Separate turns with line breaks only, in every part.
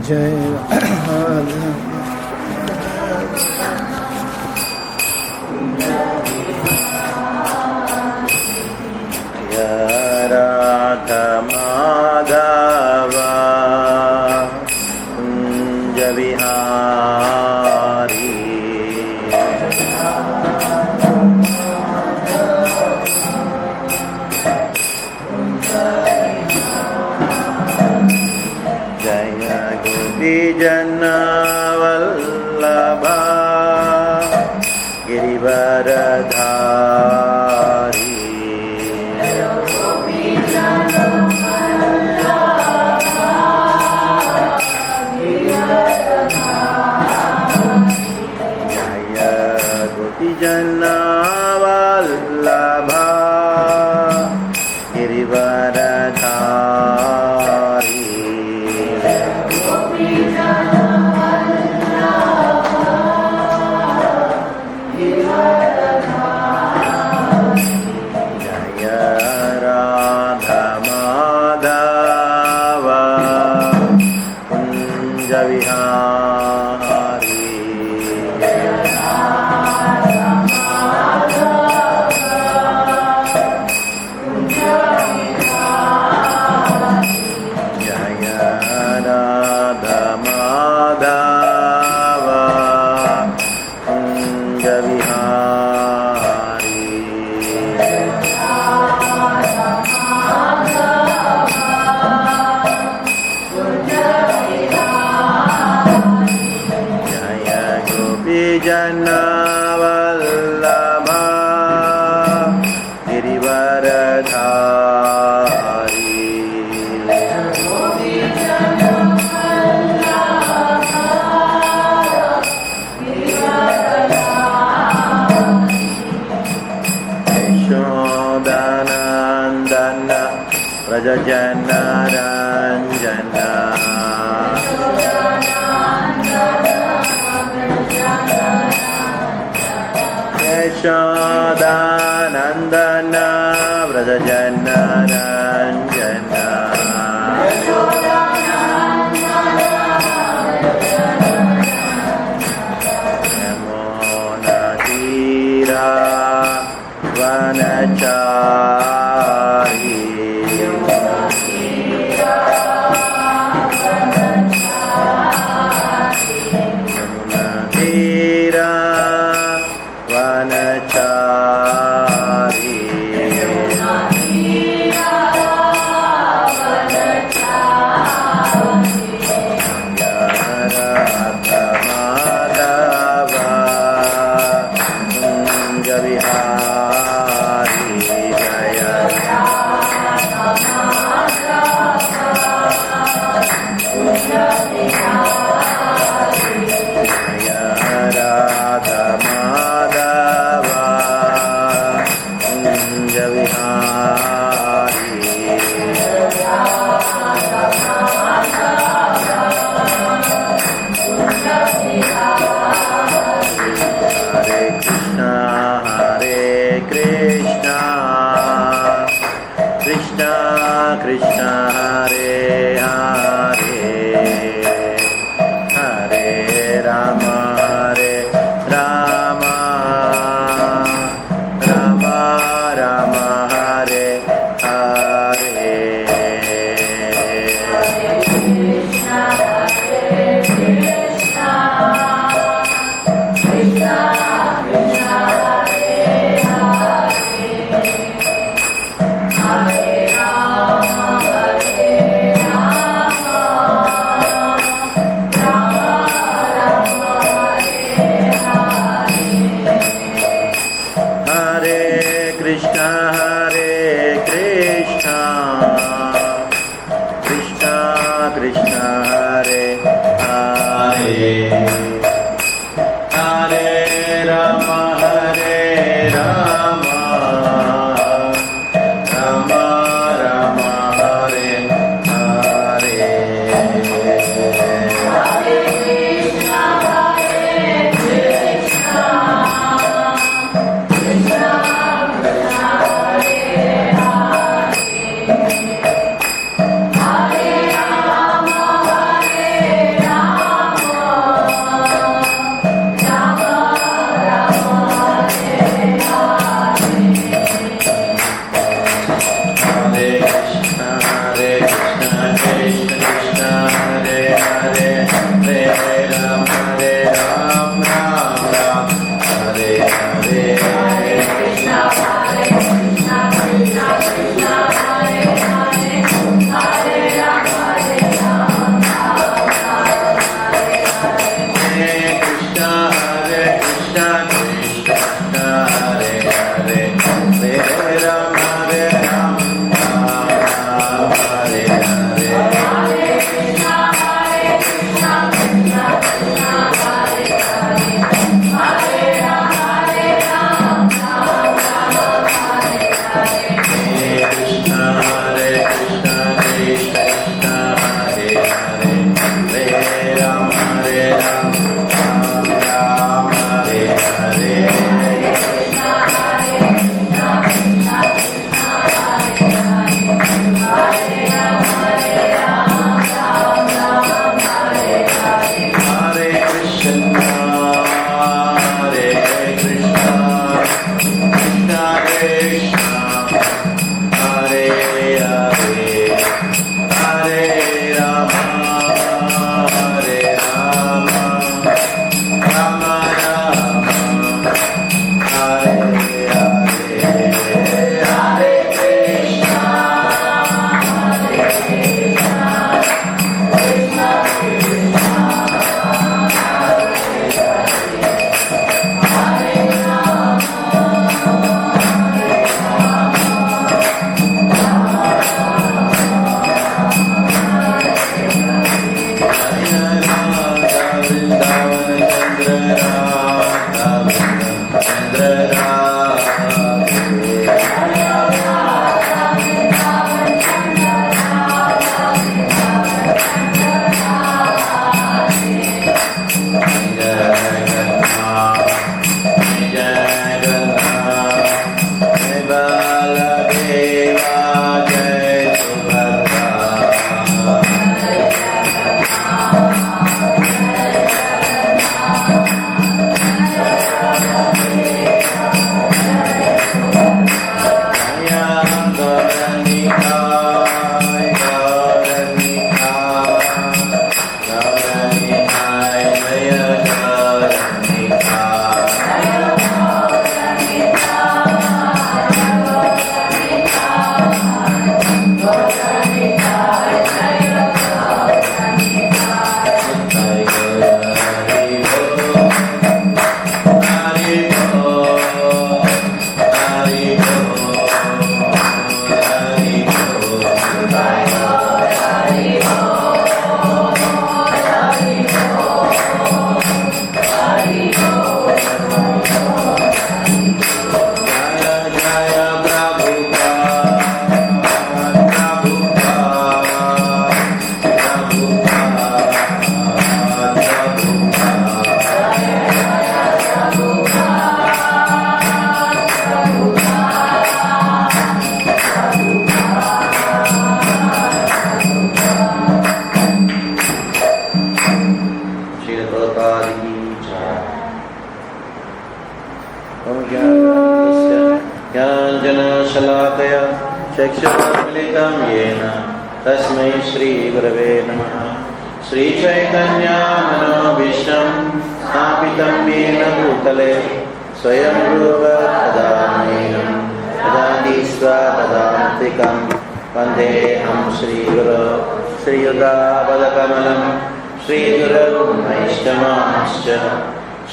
Jai Radha Madhava Kunja Vihari Jaya Gopi Jana Vallabha Girivaradhari Jana Vallabha Girivaradhari Jaya Radha Madhava Kunja Vihari Jana Vallabha Girivaradhari Yashodanandana Vrajajana Ranjana Yashodanandana Vrajajana Ranjana Yamuna Tira Vanachari Yamuna Tira Vanachari Radha Madhava Kunja Vihari Jaya Radha Madhava Kunja Vihari Hare Krishna Krishna Krishna Hare Hare Hare Rama Rama Rama Hare Hare Hare चक्षुर्मिलितं येन तस्मै श्रीगुरवे नमः। श्रीचैतन्यमनोभीष्टं स्थापितं येन भूतले स्वयं रूप तदा मह्यं ददाति स्वपदान्तिकं वन्देऽहं श्रीगुरो श्रीयुतापदकमलं श्रीगुरुर्वैष्णवांश्च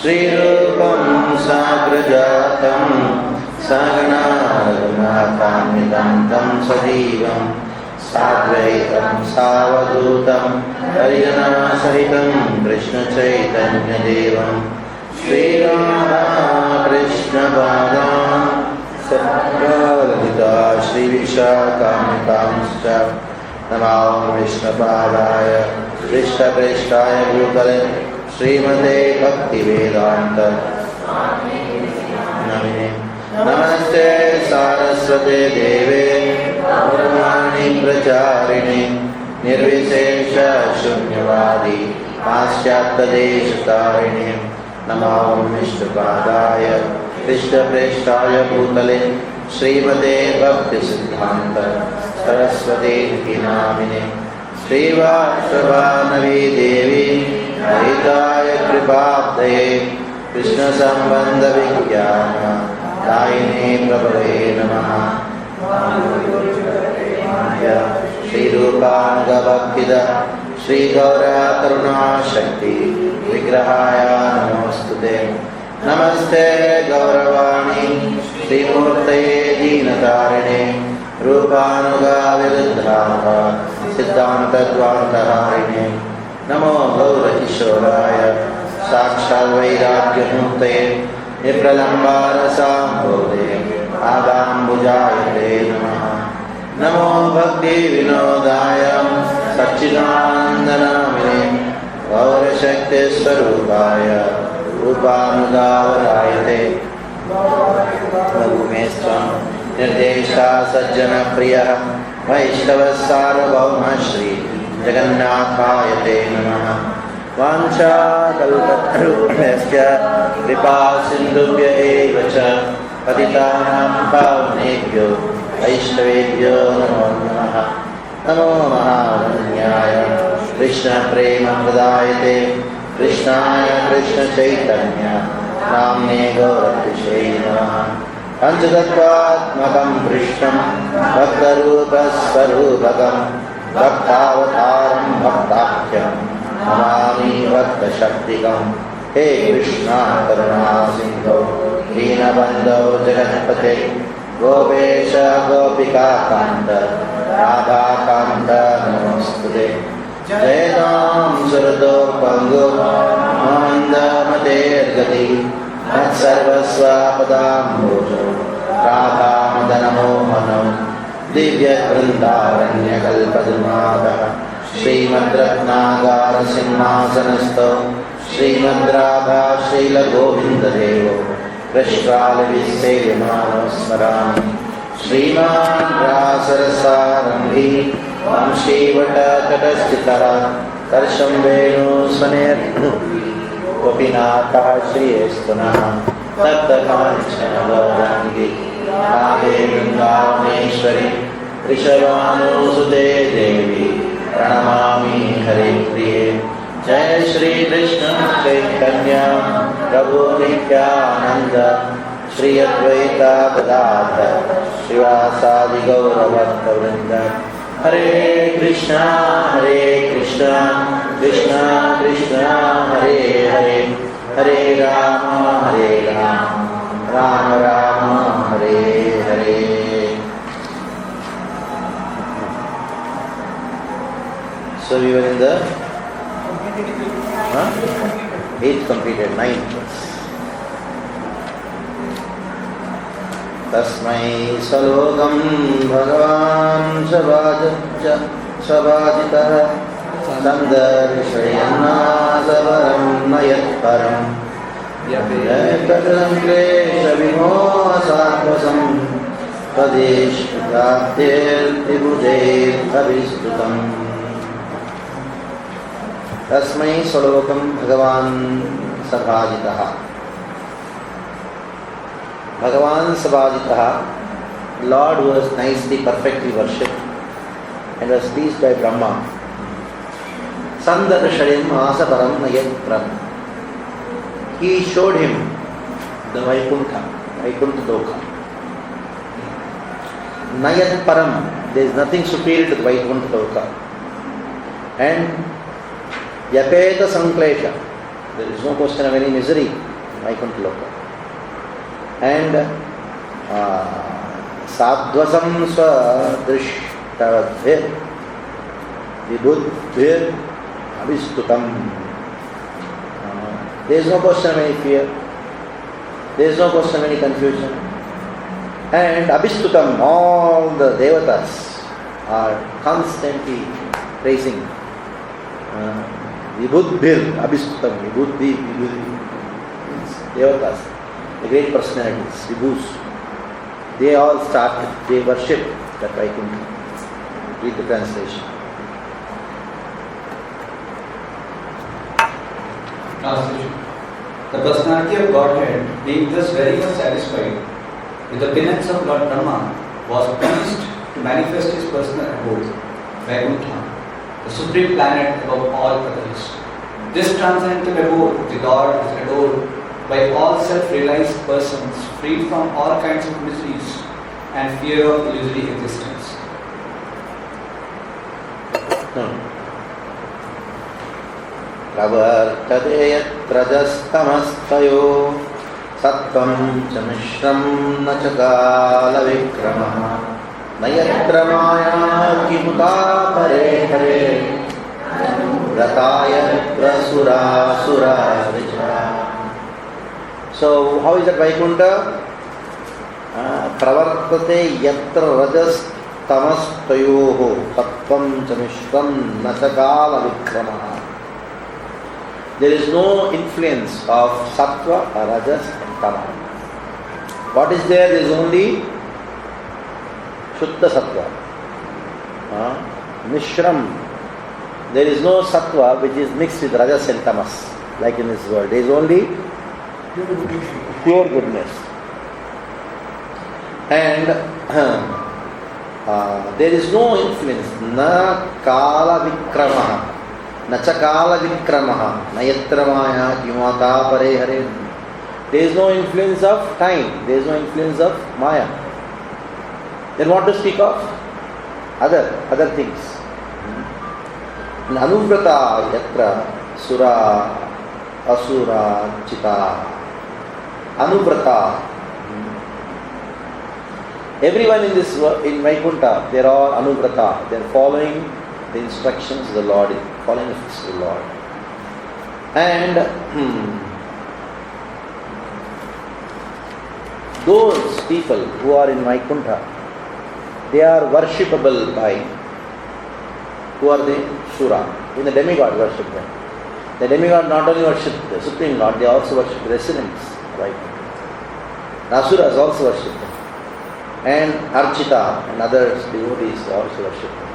श्रीरूपं साग्रजातं सहगणा रघुनाथान्वितं तं सजीवं साद्वैतं सावधूतं हरिजनसहितं कृष्णचैतन्यदेवं श्रीरामकृष्णपादान् सद्गुरुललिता श्रीविशाखान्वितांश्च नमो विष्णुपादाय पृष्ठप्रेष्ठाय भूतले श्रीमते भक्तिवेदान्त नमिने। नमस्ते सारस्वते देवे गौरवाणी प्रचारिणे निर्विशेष शून्यवादी पाश्चात्यदेशतारिणे नमो विष्णुपादाय पृष्ठप्रेष्ठाय भूतले श्रीमते भक्तिसिद्धान्त सरस्वती नामिने। श्रीवासवानवी देवी हिताय कृपाब्धये कृष्णसम्बन्धविज्ञान दायिने प्रभवे नमः। श्रीरूपानुगभक्तिद श्रीगौरकरुणाशक्ति विग्रहाय नमोस्तुते। नमस्ते गौरवाणी श्रीमूर्तये दीनतारिणे रूपानुगाविरुद्धाः सिद्धान्तद्वान्तहारिणे नमो गौरकिशोराय साक्षाद्वैराग्यमूर्तये विप्रलम्बारसाम्भोधे आदाम्बुजायते नमः। नमो भक्तिविनोदाय सच्चिदानन्दनामिने गौरशक्तिस्वरूपाय रूपानुगावरायते भूमेस्त्वं निर्देशा सज्जनप्रियः वैष्णवसार्वभौम श्री जगन्नाथाय ते नमः। वाञ्छाकल्पतरुभ्यश्च कृपा सिन्धुभ्य एव च पतितानां पावनेभ्यो वैष्णवेभ्यो नमो नमः। नमो महावन्याय कृष्णप्रेमप्रदायते कृष्णाय कृष्णचैतन्य नाम्ने गौरकृष्णे नमः। पञ्चतत्त्वात्मकं कृष्णं भक्तरूपस्वरूपकं भक्तावतारं भक्ताख्यं नमामि भक्तशक्तिकं। हे कृष्णा करुणा सिन्धो दीनबन्धो जगत्पते गोपेश गोपिकान्त राधाकान्त नमोस्तुते। जयतां सुरतो पङ्गो मन्दमतेर्गति मत्सर्वस्वपदाम्भोजो राधामदनमोहनो दिव्यवृन्दारण्यकल्पद्रुमादः श्रीमद्रत्नागारसिंहासनस्थो श्रीमद्राधा श्रीलगोविन्ददेवो पृष्ठालविसेव्यमानो स्मरामि। श्रीमान् रासरसारम्भी वंशीवटतटस्थितः कर्षं वेणुस्वनेर् गोपीनाथः श्रीयस्तुनः तप्तकाञ्चन गौराङ्गी राधे वृन्दावनेश्वरी वृषभानुसुते देवी प्रणमामि हरे प्रिये। जय श्री कृष्ण चैतन्य प्रभु नित्यानंद श्री अद्वैत गदाधर श्रीवासादि गौरभक्तवृंद। हरे Krishna Krishna Krishna Hare Hare Hare Ram Ram Ram Hare Hare. So we were in the 8th completed, 9th. तस्मै सलोकं भगवान् सभाजितः सन्दर्शयन्नासवरं नयत्परं यत्तदं क्लेशविमोहसात्मसं तदेष्टाद्येर्तिबुधेर्भविस्तुतम्। तस्मै सलोकं भगवान् सभाजितः। भगवान सभाजितः Lord was nicely, perfectly worshipped and was pleased by Brahma. Sandarshayam asaparam nayatram. He showed him the Vaikuntha Loka. Nayat Param, there is nothing superior to the Vaikuntha Loka. And Yapeta Sanklesha, there is no question of any misery in Vaikuntha Loka. And Sadvasam Swadrishtavadhir Vibudhir Abhistutam. There is no question of any fear. There is no question of any confusion. And Abhistutam, all the devatas are constantly praising. Vibudhir Abhistutam, Vibudhi, devatas, the great personalities, Vibhus. They all started, they worship that Vaikuntha. Read the translation.
Translation. The personality of Godhead, being thus very much satisfied with the penance of Lord Brahma, was pleased to manifest his personal abode, Vaikuntha, the supreme planet above all others. This transcendental abode of the Lord is adored by all self-realized persons, freed from all kinds of miseries and fear of illusory existence.
Pravartade yatrajastamastayo sattvam cha mishram na cha kala vikrama nayatramaya kimuta pare hare rataya prasura sura vichara. So how is that Vaikuntha? Pravartate yatra rajas tamastayoho sattvam cha mishram na cha kala vikrama. There is no influence of sattva, rajas and tama. What is there? There is only shuddha sattva. Mishram. There is no sattva which is mixed with rajas and tamas, like in this world. There is only pure goodness. And there is no influence. Na kala vikramaha. Nachakala vikramaha, nayatramaya kimata pare hare. There is no influence of time, there is no influence of maya. Then what to speak of? Other things. Anuvrata yatra sura asura chita. Anuvrata. Everyone in this in Vaikuntha, they are all anuvrata. They are following the instructions of the Lord, following the footsteps of the Lord. And those people who are in Vaikuntha, they are worshipable by, who are they? Sura. When the demigod worship them. The demigod not only worship the Supreme Lord, they also worship the residents of Vaikuntha. The Asuras also worship them. And Archita and other devotees also worship them.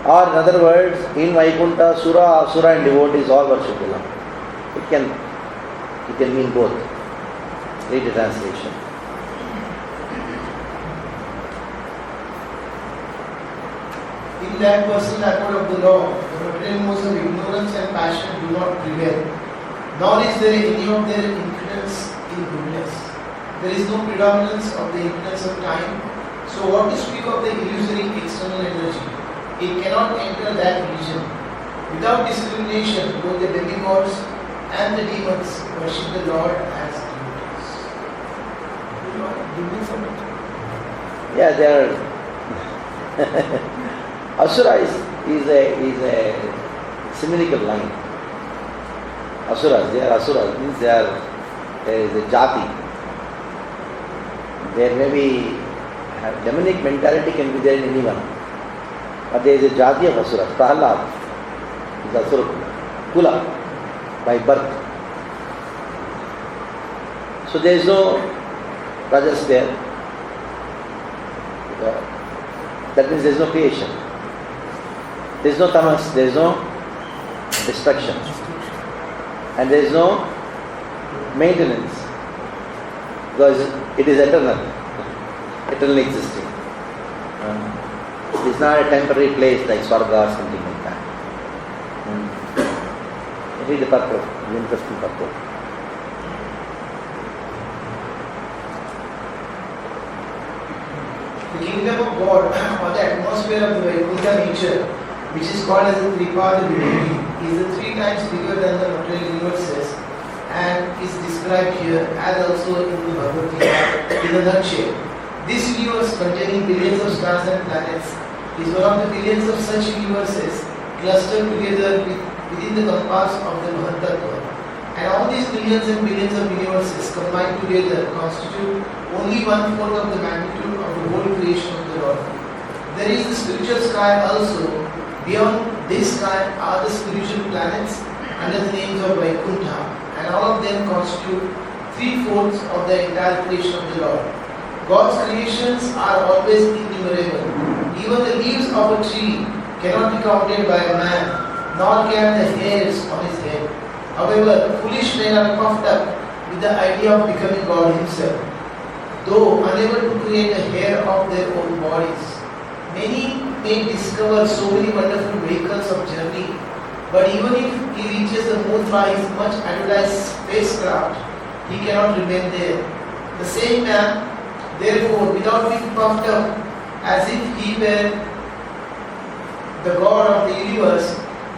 Or in other words, in Vaikuntha, Sura, Asura and devotees all worship the Lord. It can mean both. Read the translation.
In that personal accord of the law, the material modes of ignorance and passion do not prevail, nor is there any of their influence in goodness. There is no predominance of the influence of time. So what to speak of the illusory external energy? It cannot enter that region. Without discrimination, both the demigods and the demons worship the Lord as devotees.
Yeah, they are. Asura is a similical line. Asuras, they are asuras, means there is a jati. There may be demonic mentality can be there in anyone. But there is a jati of asuras. Prahlad is asura kula by birth. So there is no rajas there. That means there is no creation. There is no tamas, there is no destruction. And there is no maintenance. Because it is eternal. eternally existing. It's not a temporary place like Swarga or something like that. Read the purport, the interesting purport.
The kingdom of God or the atmosphere of the Vaikuntha nature, which is called as the Tripada divinity, is 3 times bigger than the material universes and is described here as also in the Bhagavad Gita in a nutshell. This universe containing billions of stars and planets is one of the billions of such universes clustered together within the compass of the Mahatatva. And all these billions and billions of universes combined together constitute only 1/4 of the magnitude of the whole creation of the Lord. There is the spiritual sky also. Beyond this sky are the spiritual planets under the names of Vaikuntha, and all of them constitute 3/4 of the entire creation of the Lord. God's creations are always innumerable. Even the leaves of a tree cannot be counted by a man, nor can the hairs on his head. However, foolish men are puffed up with the idea of becoming God himself, though unable to create a hair of their own bodies. Many may discover so many wonderful vehicles of journey, but even if he reaches the moon by his much advertised spacecraft, he cannot remain there. The same man, therefore, without being puffed up as if he were the God of the universe,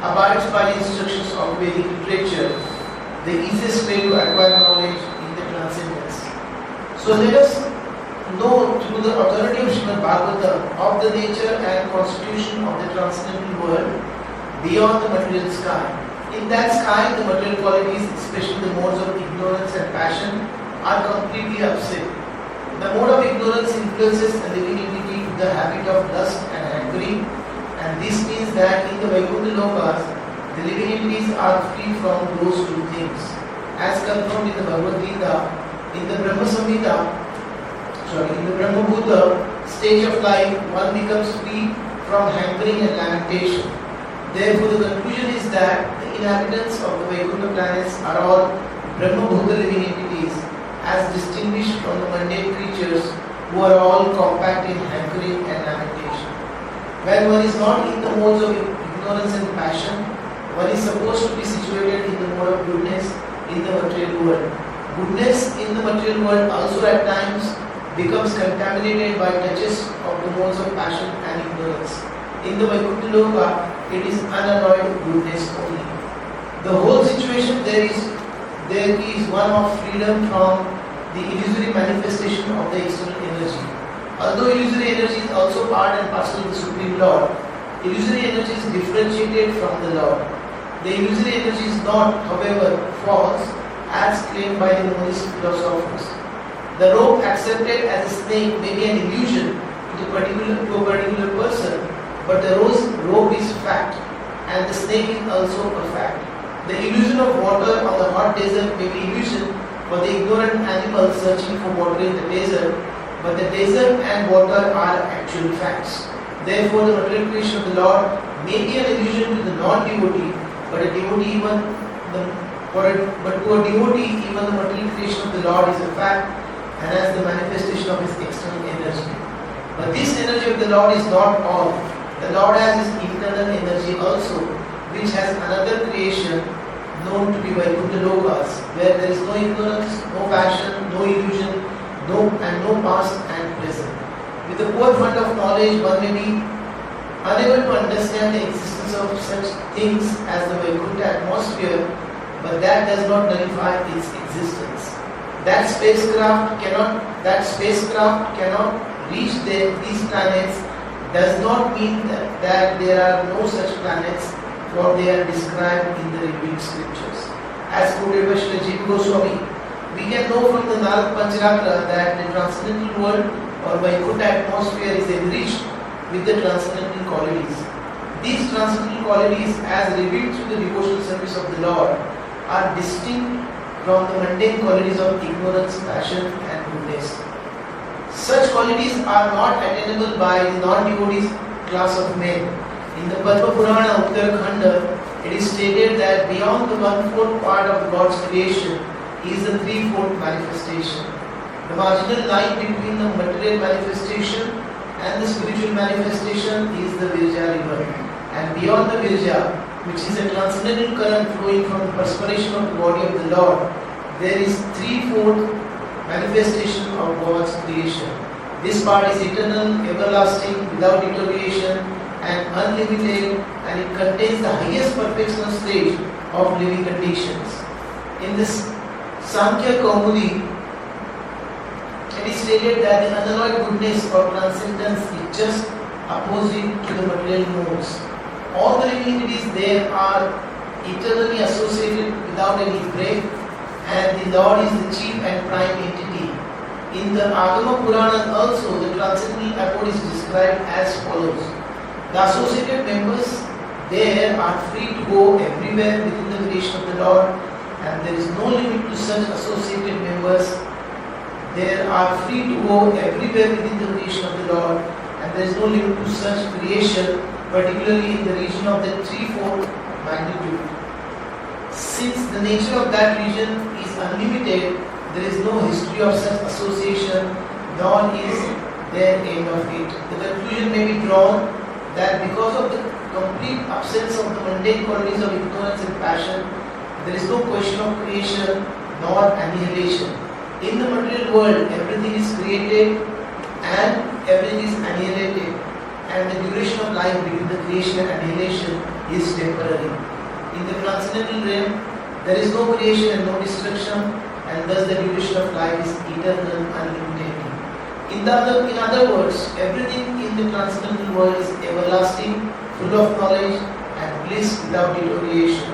abides by the instructions of Vedic literature, the easiest way to acquire knowledge in the transcendence. So let us know through the authority of Srimad Bhagavatam of the nature and constitution of the transcendental world beyond the material sky. In that sky, the material qualities, especially the modes of ignorance and passion, are completely absent. The mode of ignorance influences a living entity with the habit of lust and hankering, and this means that in the Vaikuntha Lokas, the living entities are free from those 2 things. As confirmed in the Bhagavad Gita, in the Brahma Bhuta stage of life, one becomes free from hankering and lamentation. Therefore, the conclusion is that the inhabitants of the Vaikuntha planets are all Brahma Bhuta living entities, as distinguished from the mundane creatures who are all compact in hankering and lamentation. When one is not in the modes of ignorance and passion, one is supposed to be situated in the mode of goodness in the material world. Goodness in the material world also at times becomes contaminated by touches of the modes of passion and ignorance. In the Vaikuntha Loka, it is unalloyed goodness only. The whole situation there is one of freedom from the illusory manifestation of the external energy. Although illusory energy is also part and parcel of the Supreme Lord, illusory energy is differentiated from the Lord. The illusory energy is not, however, false as claimed by the monist philosophers. The rope accepted as a snake may be an illusion to a particular person, but the rope is fact, and the snake is also a fact. The illusion of water on the hot desert may be illusion for the ignorant animal searching for water in the desert, but the desert and water are actual facts. Therefore, the material creation of the Lord may be an illusion to the non-devotee, but to a devotee, even the material creation of the Lord is a fact and as the manifestation of his external energy. But this energy of the Lord is not all. The Lord has his internal energy also, which has another creation known to be Vaikuntha Lokas, where there is no ignorance, no passion, no illusion, no past and present. With the poor fund of knowledge, one may be unable to understand the existence of such things as the Vaikuntha atmosphere, but that does not nullify its existence. That spacecraft cannot reach these planets does not mean that there are no such planets, for they are described in the revealed scriptures. As quoted by Srila Jiva Goswami, we can know from the Narad Pancharatra that the transcendental world or Vaikuntha atmosphere is enriched with the transcendental qualities. These transcendental qualities, as revealed through the devotional service of the Lord, are distinct from the mundane qualities of ignorance, passion and goodness. Such qualities are not attainable by the non-devotees class of men. In the Padma Purana Uttarakhanda, it is stated that beyond the 1/4 part of God's creation is the 3/4 manifestation. The marginal line between the material manifestation and the spiritual manifestation is the Virja river. And beyond the Virja, which is a transcendental current flowing from the perspiration of the body of the Lord, there is threefold manifestation of God's creation. This part is eternal, everlasting, without deterioration, and unlimited, and it contains the highest perfectional stage of living conditions. In this Sankhya Kaumudi, it is stated that the unalloyed goodness or transcendence is just opposite to the material modes. All the living entities there are eternally associated without any break, and the Lord is the chief and prime entity. In the Agama Purana also, the transcendental abode is described as follows. The associated members there are free to go everywhere within the creation of the Lord, and there is no limit to such associated members. There are free to go everywhere within the creation of the Lord, and there is no limit to such creation, particularly in the region of the threefold magnitude. Since the nature of that region is unlimited, there is no history of such association, nor is there end of it. The conclusion may be drawn that because of the complete absence of the mundane qualities of ignorance and passion, there is no question of creation nor annihilation. In the material world, everything is created and everything is annihilated, and the duration of life between the creation and annihilation is temporary. In the transcendental realm, there is no creation and no destruction, and thus the duration of life is eternal, unlimited. In other words, everything in the transcendental world is everlasting, full of knowledge and bliss without deterioration.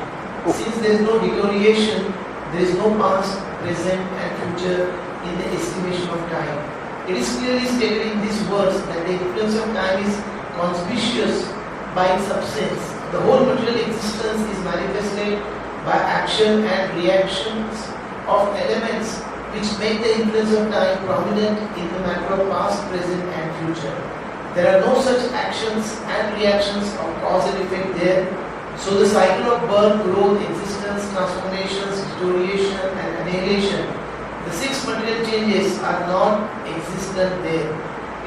Since there is no deterioration, there is no past, present and future in the estimation of time. It is clearly stated in these words that the influence of time is conspicuous by its absence. The whole material existence is manifested by action and reactions of elements which make the influence of time prominent in the matter of past, present and future. There are no such actions and reactions of cause and effect there. So the cycle of birth, growth, existence, transformations, deterioration and annihilation, the six material changes are not existent there.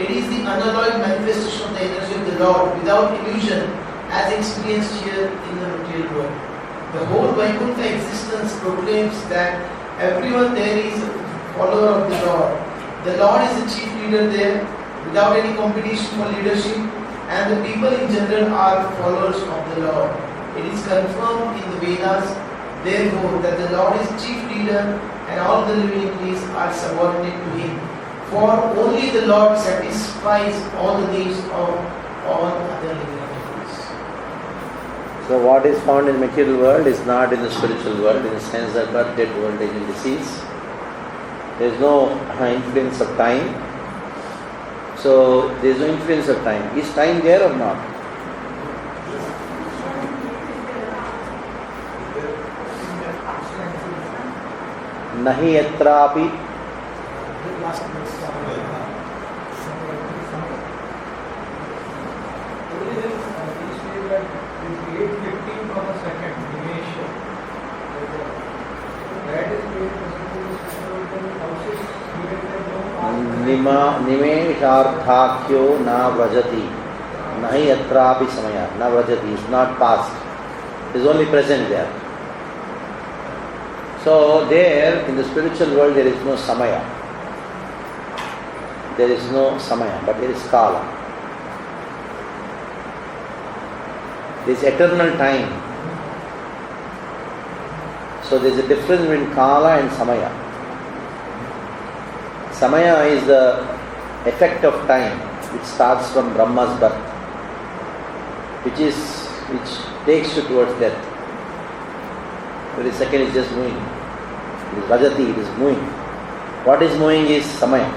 It is the unalloyed manifestation of the energy of the Lord without illusion as experienced here in the material world. The whole Vaikuntha existence proclaims that everyone there is a follower of the Lord. The Lord is the chief leader there without any competition for leadership, and the people in general are followers of the Lord. It is confirmed in the Vedas, therefore, that the Lord is chief leader and all the living entities are subordinate to Him. For only the Lord satisfies all the needs of all other living entities.
So what is found in the material world is not in the spiritual world, in the sense that birth, death, old age and disease. There is no influence of time. So there is no influence of time. Is time there or not? Nahi yatrapi. Nimesharthakyo na vrajati. Nahi yatrapi samaya. Na vrajati is not past. It is only present there. So there in the spiritual world there is no samaya. There is no samaya, but there is kala. There is eternal time. So there is a difference between kala and samaya. Samaya is the effect of time which starts from Brahma's birth, which takes you towards death. Every second is just moving. It is Rajati, it is moving. What is moving is Samaya.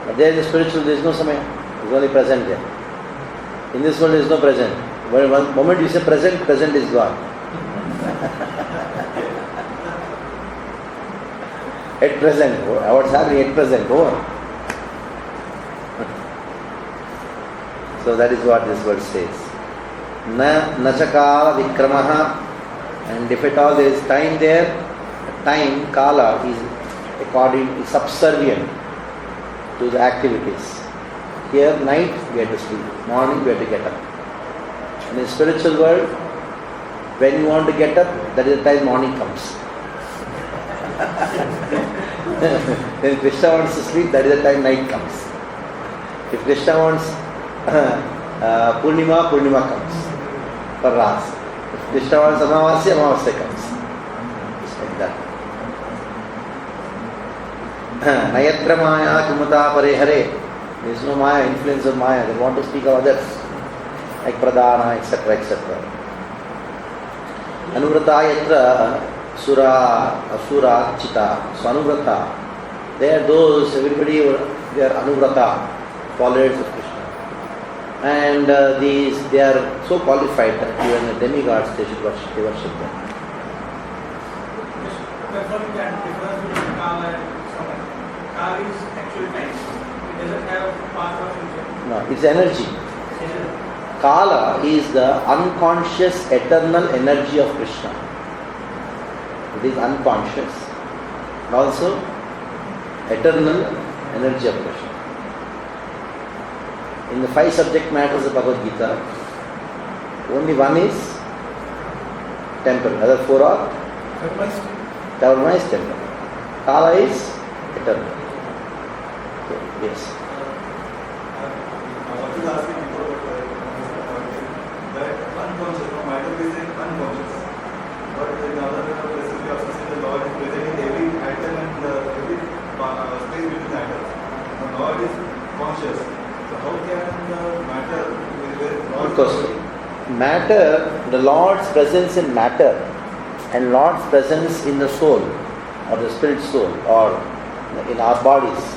But there in the spiritual there is no Samaya. It is only present there. In this world there is no present. When one moment you say present, present is gone. At present, what's happening at present? Over. So that is what this word says. Nachakala vikramaha. And if at all there is time there, time, kala, is a according subservient to the activities. Here, night we have to sleep, morning we have to get up. In the spiritual world, when you want to get up, that is the time morning comes. When Krishna wants to sleep, that is the time night comes. If Krishna wants Purnima, Purnima comes for Ras. If Krishna wants Amavasya, Amavasya comes. It's like that. Nayatra Maya Kumata Pare Hare. There is no Maya, influence of Maya. They want to speak of others, like Pradhana, etc., etc. Anuvrata Yatra Sura, Asura, Chita. So Anuvrata, they are those, everybody, they are Anuvrata, followers of Krishna. And they are so qualified that even the demigods, they worship them.
Therefore, you can differ between Kala and Samaya. Kala is actual time. It doesn't have past or future.
No, it's energy. Kala is the unconscious eternal energy of Krishna. It is unconscious and also eternal energy of Krishna. In the 5 subject matters of Bhagavad Gita, only one is temporal, other 4 are Dharma is temporal. Kala is eternal. Okay, yes.
What is asking before that unconscious, no matter is unconscious. But in other places we also see the Lord is present in every atom and every space between atoms. The Lord is conscious. So how can matter
Because matter, the Lord's presence in matter and Lord's presence in the soul or the spirit soul or in our bodies,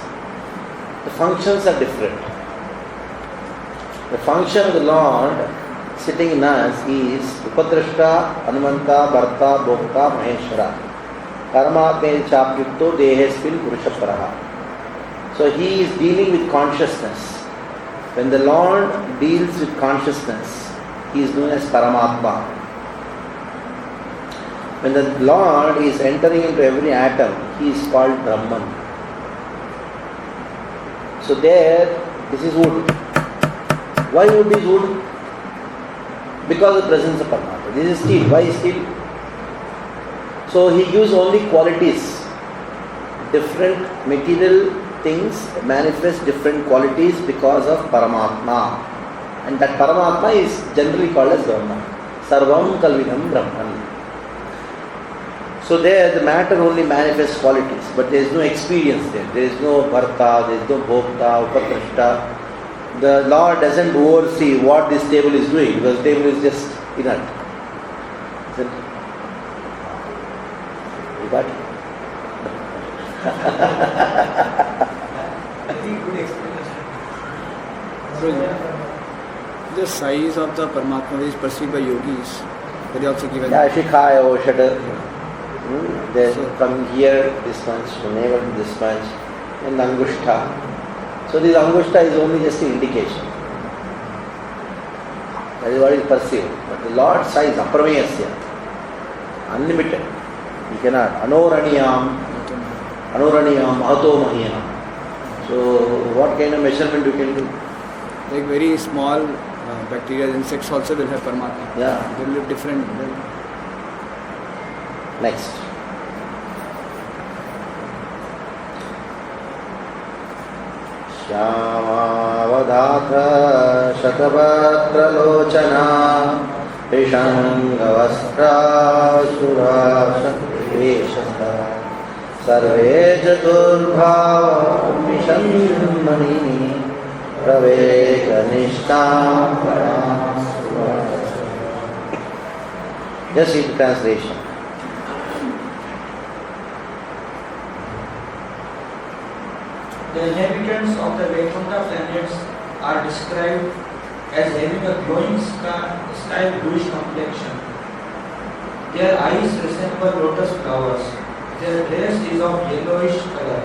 the functions are different. The function of the Lord sitting in us is Upadrashta, Anumanta, Bharta, Bhokta, Maheshwara. Paramatme Chapyukto Dehesvin Purushaparaha. So he is dealing with consciousness. When the Lord deals with consciousness, he is known as Paramatma. When the Lord is entering into every atom, he is called Brahman. So there, this is wood. Why wood is wood? Because of the presence of Paramatma. This is steel. Why steel? So he gives only qualities. Different material things manifest different qualities because of Paramatma. And that Paramatma is generally called as Brahman. Sarvam Kalvinam Brahman. So there the matter only manifests qualities, but there is no experience there. There is no Bharta, there is no Bhokta, Upadrashta. The Lord doesn't oversee what this table is doing because the table is just inert. Isn't it? You got it?
Very good explanation.
The size of the Paramatma is perceived by yogis. Very also given.
Yeah, Shikhaya or Shada. From here this much, from navel this much, and Angushta. So this Angushta is only just an indication. That is what is perceived. But the Lord's size, Aprameyasya, unlimited. You cannot. Anoraniyam, Mahato Mahiyam. So what kind of measurement you can do?
Like very small bacteria, insects also will have Paramatma.
Yeah.
They will live different.
Next. Shyamavadhatha Shatabhatralochana Vishangavastra Surasakveshata Sarve Jaturbhava Mishanmani Pravekanishtam. Just read the translation.
The inhabitants of the Vaikuntha planets are described as having a glowing sky bluish complexion. Their eyes resemble lotus flowers. Their dress is of yellowish color,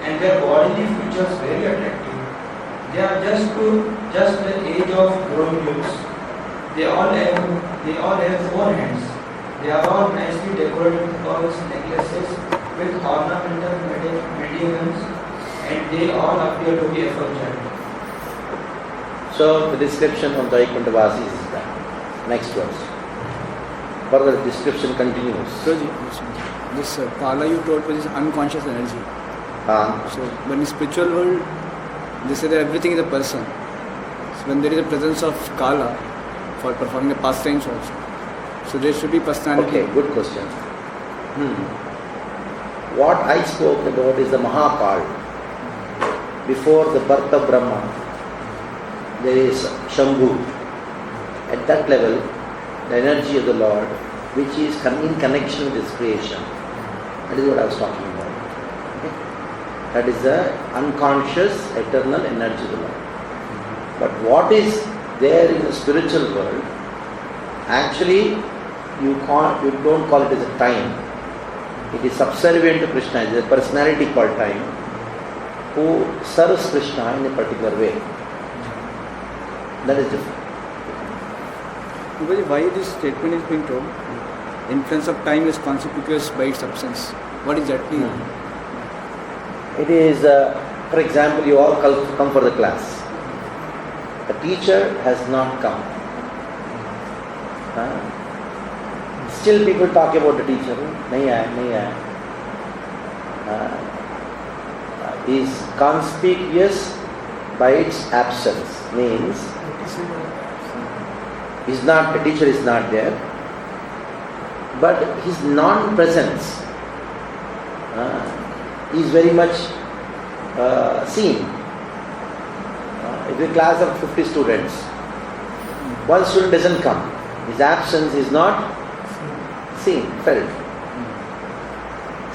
and their bodily features very attractive. They are just the age of growing youths. They all have 4 hands. They are all nicely decorated with pearls, necklaces, with ornamental medallions, and they all appear to be effulgent.
So the description of the Vaikuntha Vasis is that. Next verse. Further description continues.
So, this Kala you told was this unconscious energy. So, when in spiritual world, they say that everything is a person. So, when there is a presence of Kala for performing the pastimes also, so there should be personality.
Okay, good question. What I spoke about is the Mahakal. Before the birth of Brahma, there is Shambhu. At that level, the energy of the Lord, which is in connection with His creation. That is what I was talking about. Okay? That is the unconscious, eternal energy of the Lord. But what is there in the spiritual world, actually, you don't call it as a time. It is subservient to Krishna. It is a personality called time, who serves Krishna in a particular way. That is different.
Why this statement is being told? Influence of time is conspicuous by its absence. What exactly?
It is, for example, you all come for the class. The teacher has not come. Still people talk about the teacher. Nahi aaya. Is conspicuous by its absence. Means the teacher is not there, but his non-presence is very much seen. If a class of 50 students, one student doesn't come, his absence is not seen, felt.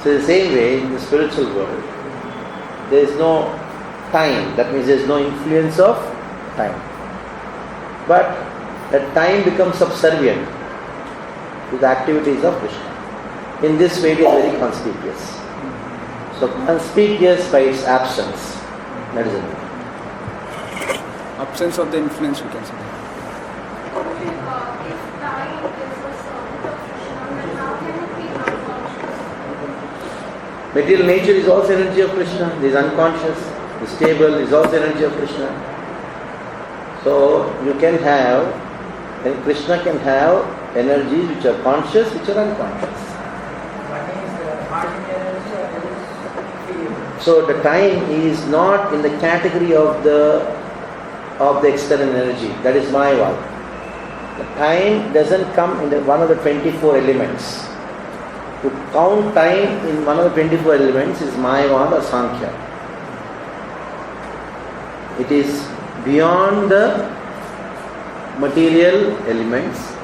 So the same way in the spiritual world, there is no time, that means there is no influence of time. But that time becomes subservient to the activities of Krishna. In this way it is very conspicuous. So conspicuous by its absence. That is it.
Absence of the influence, we can say.
Material nature is also energy of Krishna. It is unconscious. The stable is also energy of Krishna. So you can have, and Krishna can have energies which are conscious, which are unconscious. So the time is not in the category of the external energy. That is my one. The time doesn't come in one of the 24 elements. To count time in one of the 24 elements is Mayavad or Sankhya. It is beyond the material elements.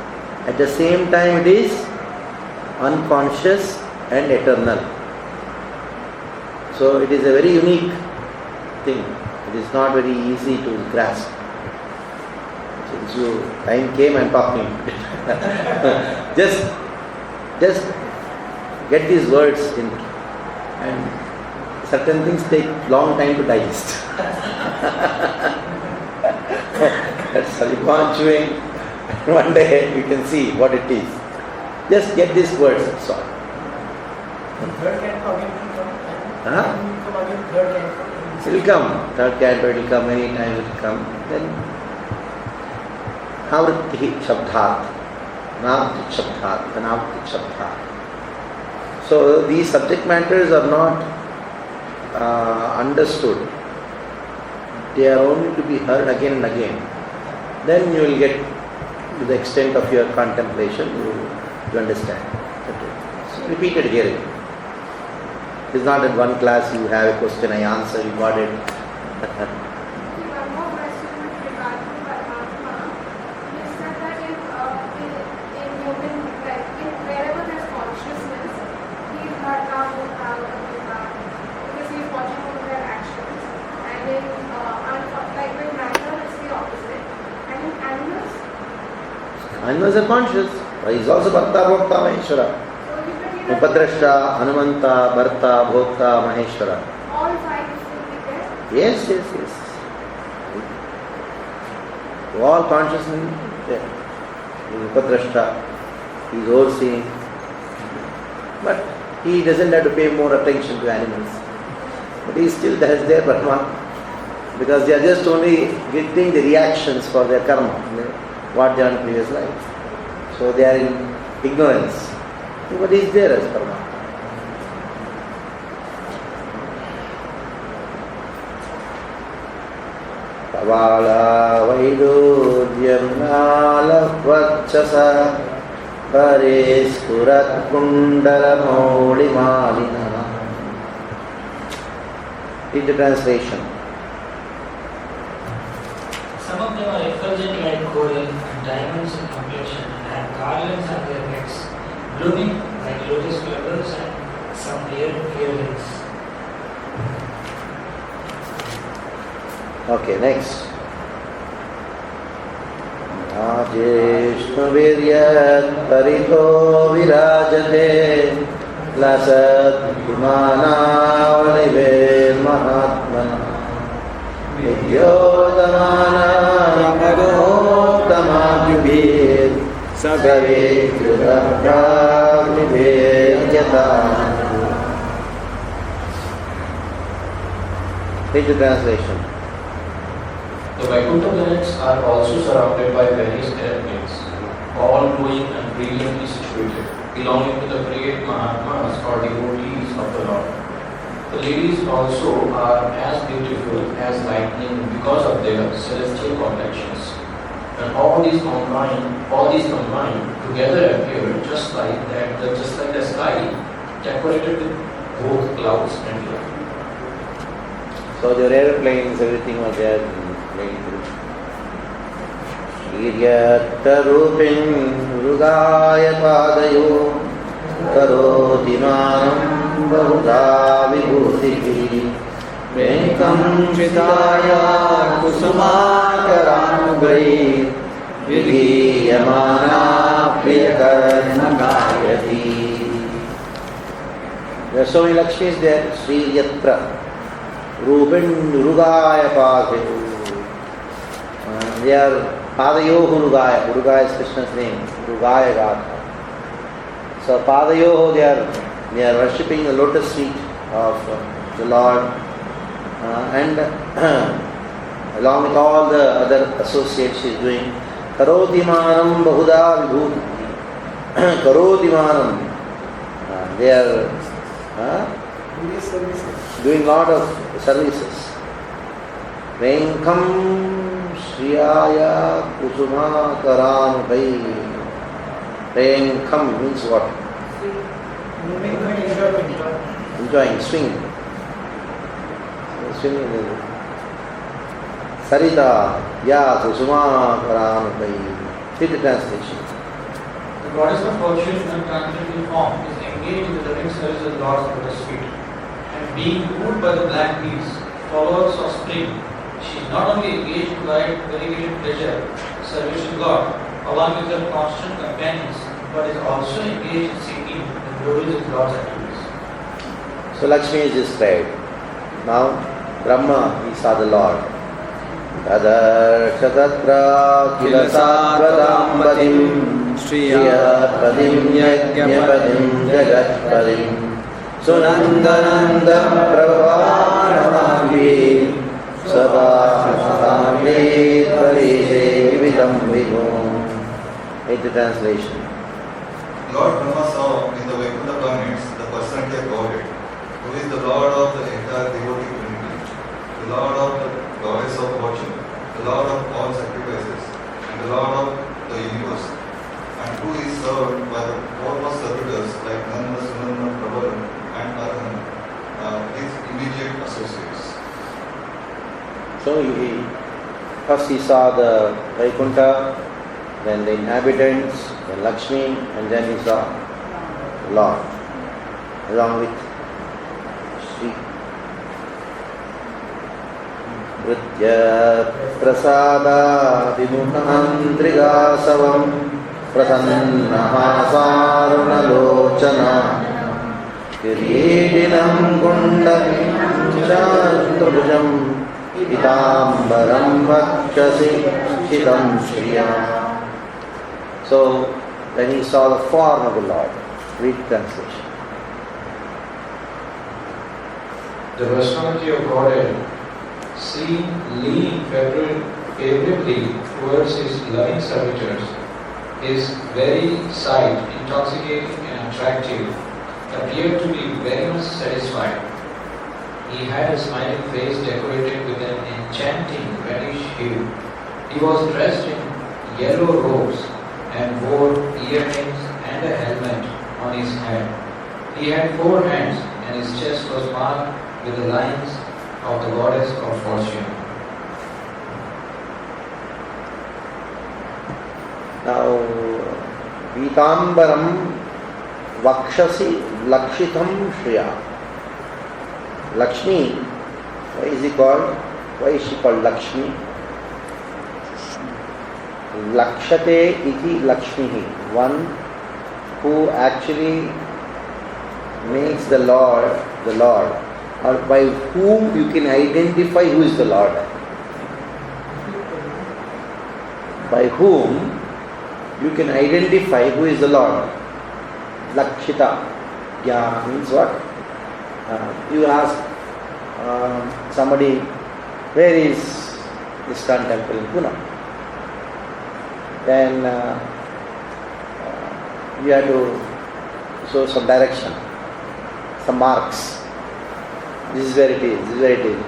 At the same time it is unconscious and eternal. So it is a very unique thing. It is not very easy to grasp. Since time came, I am talking. just get these words in, and certain things take long time to digest. That's all. You go on chewing, one day you can see what it is. Just get these words, that's all.
Third canto again will come.
It will come. Third canto, it will come, many times it will come. Then Navritti Shabdhat, Navritti Shabdhat, Navritti Shabdhat. So these subject matters are not understood. They are only to be heard again and again. Then you will get to the extent of your contemplation, you understand. Okay. So repeated hearing. It is not that one class you have a question, I answer, you got it.
One more question with regard to Paramatma. You said that in human life, wherever there is consciousness, he is Bharta, Bhota, Bhota, because he is watching over their actions. And in like with matter, it's the opposite. And in animals,
Animals are conscious. He is also Bharta, Bhokta, Maheshwara. Upadrashta, Hanumanta, Bharta, Bhokta, Maheshwara.
all five will be there.
Yes. All consciousness there. He is Upadrashta, he is overseeing. But he doesn't have to pay more attention to animals. But he still has their Brahma, because they are just only getting the reactions for their karma, what they are in previous life. So they are in ignorance. But he is there as karma. Kavala Vaiduryamnala Vachasa Paris Kurat Kundala Mauli Malina. In the translation.
Some of them are effulgent like coral and diamonds in complexion and have garlands on their necks, blooming like lotus flowers and some earrings.
Okay, next. Ajeshnu viryat parito virajate lasat imana vaniver mahatmana vidyodamana magodamadyubhir sagave krudabhravnivedyata. Read the translation.
The Vaikuntha planets are also surrounded by various airplanes, all glowing and brilliantly situated, belonging to the great Mahatmas or devotees of the Lord. The ladies also are as beautiful as lightning because of their celestial complexions. And all these combined together appear just like the sky, decorated with both clouds and light.
So their airplanes, everything was there. Shiryatarupin Rugaya Padayo Karoti Manam Bahuda Vibhuti Venkam Chitaya Kusumakaranugai Vigiyamana Priyakarna Gayati. There are so many Lakshmis there. Shiryatra Rupin Rugaya Padayo. They are Padayoho Rugaya. Rugaya is Krishna's name. Rugaya Gatha. So Padayoho, they are worshipping the lotus feet of the Lord, and along with all the other associates she is doing. Karoti manam bahuda vibhuti. Karoti manam. They are doing lot of services. Venkam Shriyaya Kusuma Karanubhai. Venkam means what? Enjoying, swinging. Swinging. Sarita Ya Kusuma Karanubhai. Read the translation.
The goddess of fortune and transcendental form is engaged in the loving service of the Lord's lotus feet, and being wooed by the black bees, followers of spring, she is not only engaged to provide variegated pleasure, service to God, along with her constant companions, but is also engaged in seeking the glories of God's attributes.
So Lakshmi is described. Now Brahma, he saw the Lord. Tadarchatatra kilasatvatambadim Shriyapadim yajnapadim jagatpadim Sunandanandam prabhavanavambi Sabhasambe parise vividam vibhum. Read the translation.
Lord Brahma saw in the Vaikuntha planets the personality of Godhead, who is the Lord of the entire devotee community, the Lord of the goddess of fortune, the Lord of all sacrifices, and the Lord of the universe, and who is served by the foremost servitors like Nanda, Sunanda, Prabal, and Arhan, his immediate associates.
So first he saw the Vaikuntha, then the inhabitants, then Lakshmi, and then he saw the Lord along with Shri. Vritya prasada vimuhantrigasavam prasannahasaarunalochana kiridinam kundavinam chantrabhujam Pitambaram Vakshasi Chitam Shriya. So when he saw the form of the Lord, read translation.
The personality of Godhead, seen leaning favorably towards his loving servitors, his very sight, intoxicating and attractive, appeared to be very much satisfied. He had a smiling face decorated with an enchanting reddish hue. He was dressed in yellow robes and wore earrings and a helmet on his head. He had 4 hands and his chest was marked with the lines of the goddess of fortune.
Now, Pitambaram Vakshasi Lakshitam Shriya. Lakshmi, why is he called? Why is she called Lakshmi? Lakshate iti Lakshmihi, one who actually makes the Lord, or by whom you can identify who is the Lord. By whom you can identify who is the Lord. Lakshita. Gya means what? You ask somebody, where is ISKCON temple in Pune? Then you have to show some direction, some marks. This is where it is, this is where it is.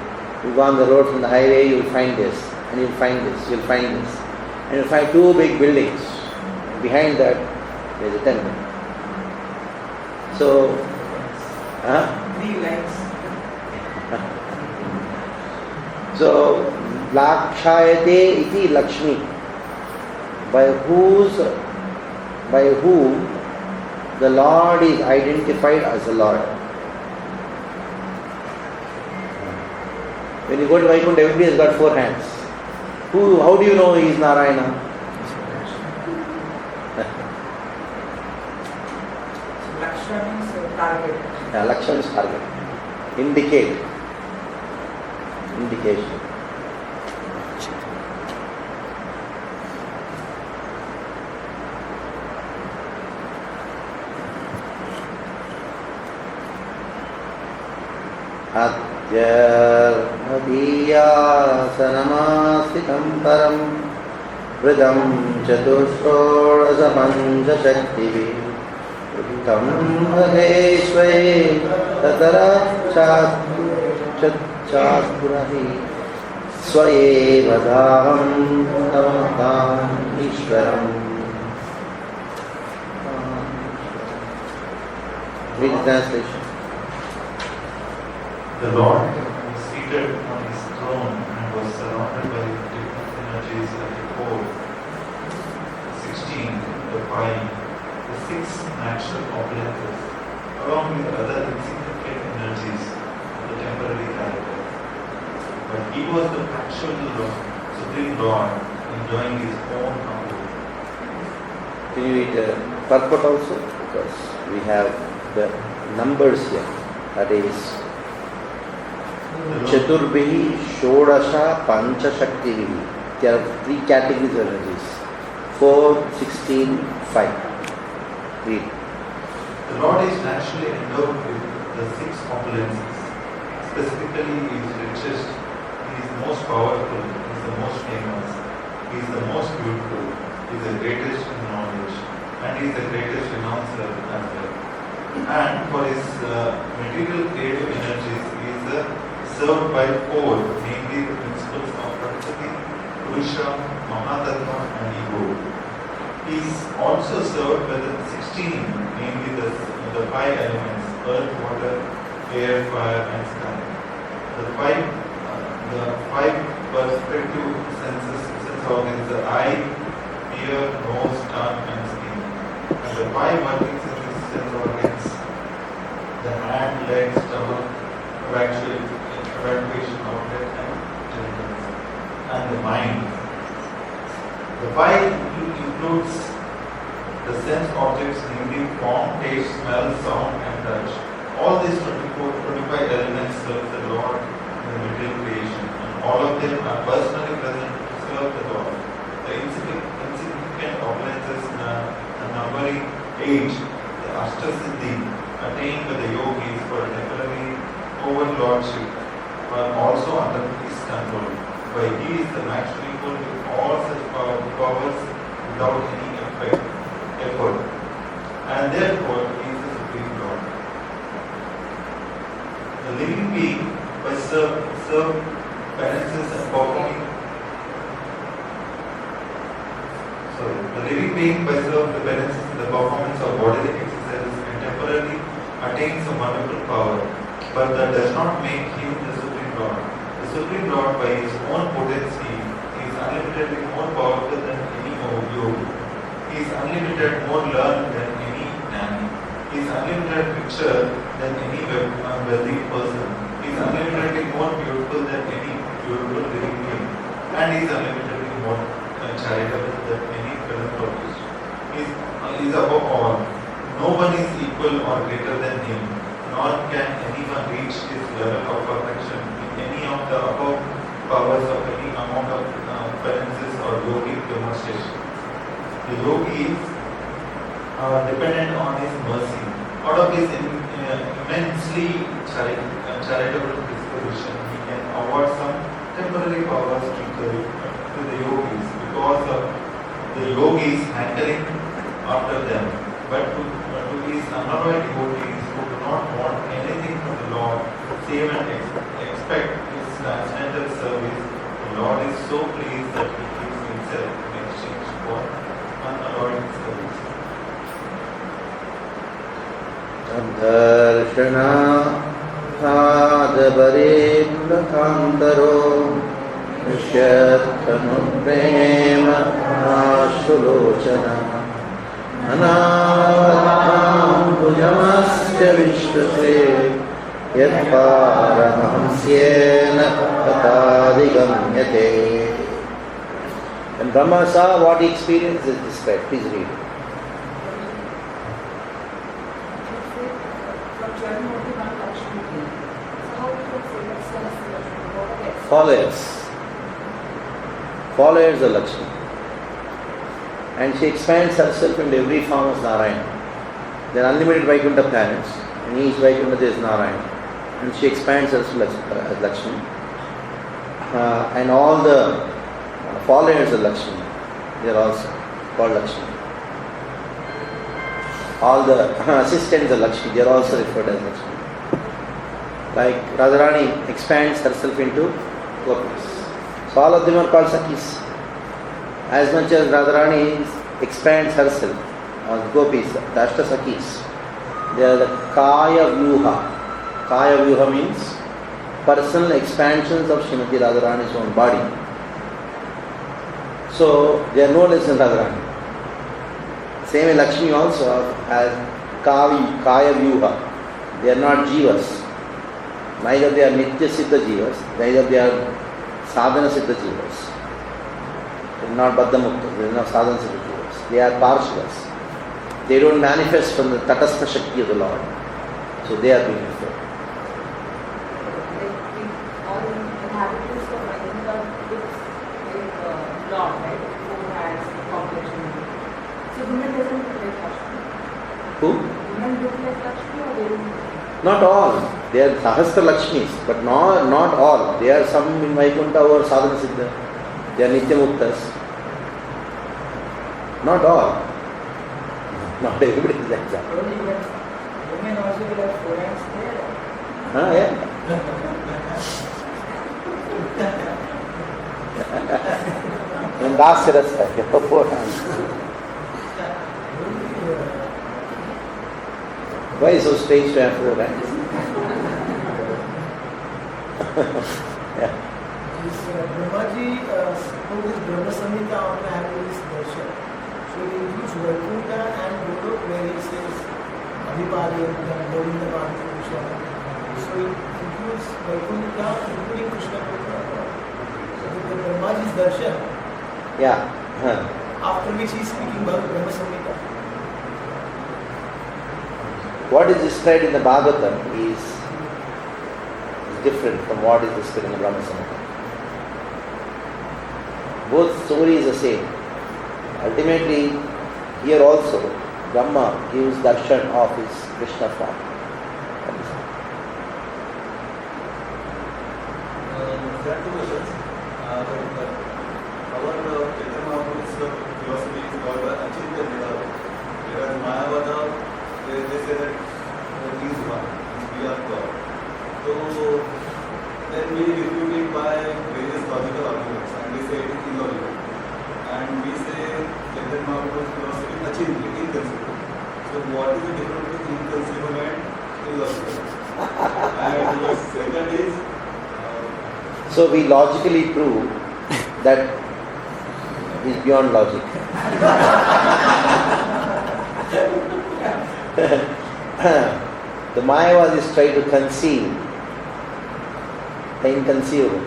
You go on the road from the highway, you will find this, and you will find this, you will find this. And you will find 2 big buildings. Behind that, there is a temple. So,
3 lines.
So, Lakshayate iti Lakshmi, by whom the Lord is identified as the Lord. When you go to Vaikuntha, everybody has got 4 hands. How do you know he is Narayana?
Lakshya means target.
Yeah, Lakshya is target. Indication. Adhyarmadhiyasanamastitam param vridam chatushodhasapanchashaktivi uttam maheshwai tatarachasturahi swayeva dhavam namatam ishvaram. Read the translation.
The Lord was seated on his throne and was surrounded by different energies like a core. 16. The 5. The 6 natural opulences, along with other insignificant energies of the temporary character. But he was the actual Supreme Lord, enjoying his own abode.
Can you read the purport also? Because we have the numbers here. That is Chaturbihi, Shodasha, Pancha Shaktivihi. There are 3 categories of energies. 4, 16, 5. Read.
The Lord is naturally endowed with the 6 opulences. Specifically, he is richest, he is most powerful, he is the most famous, he is the most beautiful, he is the greatest in knowledge, and he is the greatest announcer as well. And for his material creative energies, he is served by 4, namely the principles of Prakriti, Purusha, Mahatattva, and Ego. He is also served by the 16, namely the 5 elements: earth, water, air, fire, and sky. The 5 perspective sense organs: the eye, ear, nose, tongue, and skin. And the 5 working sense organs: the hand, leg, stomach, evacuation outlet, and genitals. And the mind. The 5 includes the sense objects, namely form, taste, smell, sound, and touch. All these 25 elements serve the Lord in the material creation, and all of them are personally present to serve the Lord. The insignificant opulences numbering 8, the Ashtasiddhi, attained by the yogis for a temporary overlordship were also under his control, but he is the match equal to all such powers without any effort, and therefore he is the Supreme Lord. The living being, by serve penances and performing the living being by serve the penances and the performance of bodily exercises and temporarily attains a wonderful power, but that does not make him the Supreme Lord. The Supreme Lord, by his own potency, is unlimitedly more powerful than any yogi. He is unlimited more learned than any gnani. He is unlimited richer than any wealthy person. He is unlimitedly more beautiful than any beautiful living being. And he is unlimitedly more charitable than any philanthropist. He is above all. No one is equal or greater than him, nor can anyone reach his level of perfection in any of the above powers of any amount of penances or yogic demonstration. The yogi is dependent on his mercy. Out of his immensely charitable disposition, he can award some temporary powers to the yogis because of the yogis hankering after them. But to his unalloyed devotees who do not want anything from the Lord save and expect his transcendental service, the Lord is so pleased that he gives himself in exchange for unalloyed service.
Darshana Thadabaredlakantaro Nishyatthanu Prema Ashulochana Anavatam Pujamasya Vishwase Yatparahamsyena Tatadigamyate. When Brahma saw what he experienced is described. Please read. Followers of Lakshmi. And she expands herself into every form of Narayana. There are unlimited Vaikuntha planets. In each Vaikuntha there is Narayana. And she expands herself as Lakshmi. And all the followers of Lakshmi, they are also called Lakshmi. All the assistants of Lakshmi, they are also referred as Lakshmi. Like Radharani expands herself into gopis. So all of them are called Sakhis. As much as Radharani expands herself as gopis, the Ashta Sakhis, they are the Kaya Vyuha. Kaya Vyuha means personal expansions of Srimati Radharani's own body. So they are no less than Radharani. Same way Lakshmi also has Kaya Vyuha. They are not Jivas. Neither they are Nitya Siddha Jivas, neither they are Sadhana Siddha Jivas. They are not Baddha Mukta, they are not Sadhana Siddha Jivas. They are Parshvas. They don't manifest from the Tatastha Shakti of the Lord. So they are being referred.
All inhabitants of Vaikuntha looks like Lord, right? Who has complexion. So women doesn't look like Lakshmi.
Who?
Women look like Lakshmi or they don't?
Not all. They are Sahasra Lakshmis, but not all. There are some in Vaikuntha who are Sadhana Siddha. They are Nitya Muktas. Not all. Not everybody is like that.
Women also will have forehands there.
Yeah. And Dasya Rasa, you have 4 hands. Why is it so strange to have 4 hands? Yeah.
Brahmaji spoke this Brahma Samhita on having this darshan. So it includes Vaikuntha and Golok where he says Abhipadayanta, Govinda Krishna. So it includes Vaikuntha including Krishna. So the Brahmaji's darshan.
Yeah.
After which he is speaking about Brahma Samhita.
What is described in the Bhagavatam is different from what is described in the Brahma Samhita. Both stories are the same. Ultimately, here also, Brahma gives darshan of his Krishna form.
Mayavada, they say that he is one, we are God. So then we refute it by various logical arguments and we say it is illogical. And we say Chandra Mahaprabhu's philosophy is achievable, inconceivable. So what is the difference between inconceivable and illogical? And the second is
so we logically prove that is beyond logic. The Mayavadis try to conceal the inconceivable.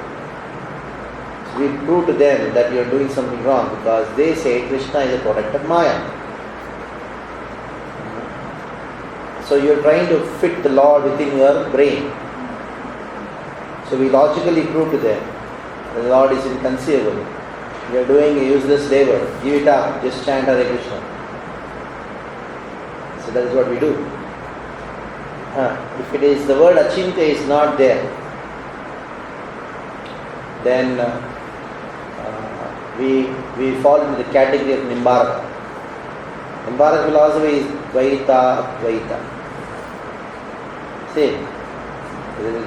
So we prove to them that you are doing something wrong because they say Krishna is a product of Maya. So you are trying to fit the Lord within your brain. So we logically prove to them the Lord is inconceivable. You are doing a useless labor. Give it up. Just chant Hare Krishna. So that is what we do. If it is the word Achintya is not there, then we fall into the category of Nimbaraka. Nimbaraka philosophy is Dvaita, Advaita. Same.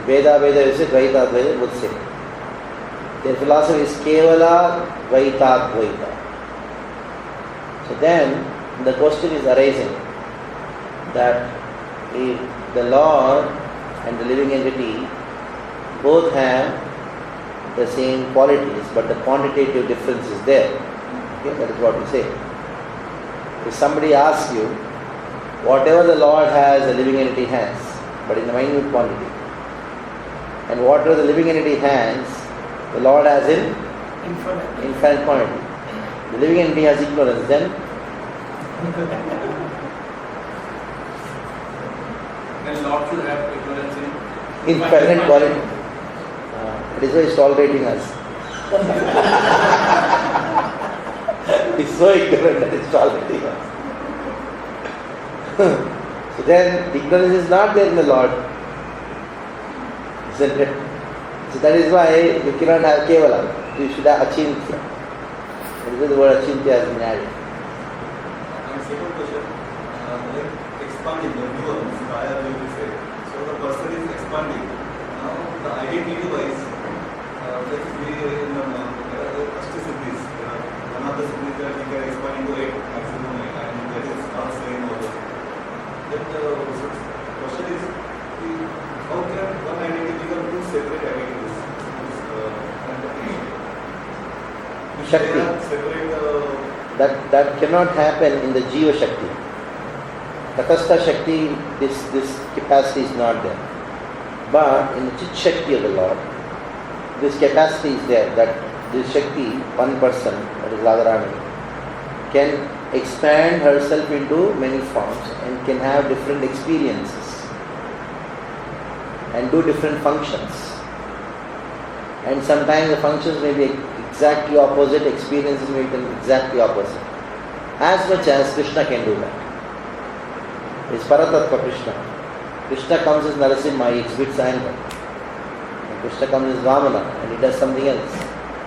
Veda, you say Dvaita, Advaita, both same. Their philosophy is Kevala, Dvaita, Advaita. So then the question is arising that if the Lord and the living entity both have the same qualities, but the quantitative difference is there. Okay, that is what we say. If somebody asks you, whatever the Lord has, the living entity has, but in a minute quantity. And whatever the living entity has, the Lord has in infinite quantity. The living entity has ignorance, then
Lord should have ignorance in
infinite quality. That is why he is tolerating us. He is so ignorant that he is tolerating us. So then, ignorance is not there in the Lord. Isn't it? So that is why you cannot have Kevala. You should have Achintya. That is why the word Achintya has been added.
and second question, like expanding the nuance, Raya will say. So the person is expanding. Now the identity wise, let's be in Ashtasiddhis. One of the siddhis that we can expand into 8 maximum 8, and that is not saying all those. Then the question is, how can one identity become two separate identities?
Shakti.
They are separate.
That cannot happen in the Jiva Shakti. Tatastha Shakti, this capacity is not there. But in the Chit Shakti of the Lord, this capacity is there, that this Shakti, one person, that is Radharani, can expand herself into many forms and can have different experiences and do different functions. And sometimes the functions may be exactly opposite, experiences may be exactly opposite. As much as Krishna can do that. It's Paratattva Krishna. Krishna comes as Narasimha, he exhibits anger. And Krishna comes as Vamana and he does something else.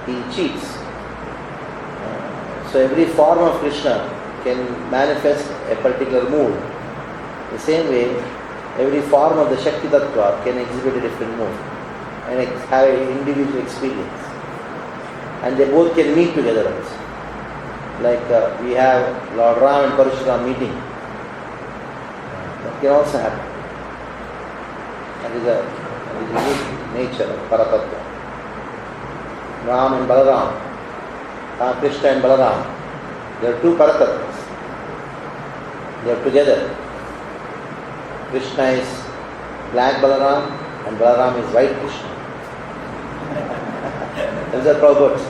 He cheats. So every form of Krishna can manifest a particular mood. The same way, every form of the Shakti Tattva can exhibit a different mood and have an individual experience. And they both can meet together also. Like we have Lord Ram and Parashuram meeting. That can also happen. That is a unique nature of Paratattva. Ram and Balaram, Krishna and Balaram, they are two Paratattvas. They are together. Krishna is black Balaram and Balaram is white Krishna. Those are proverbs.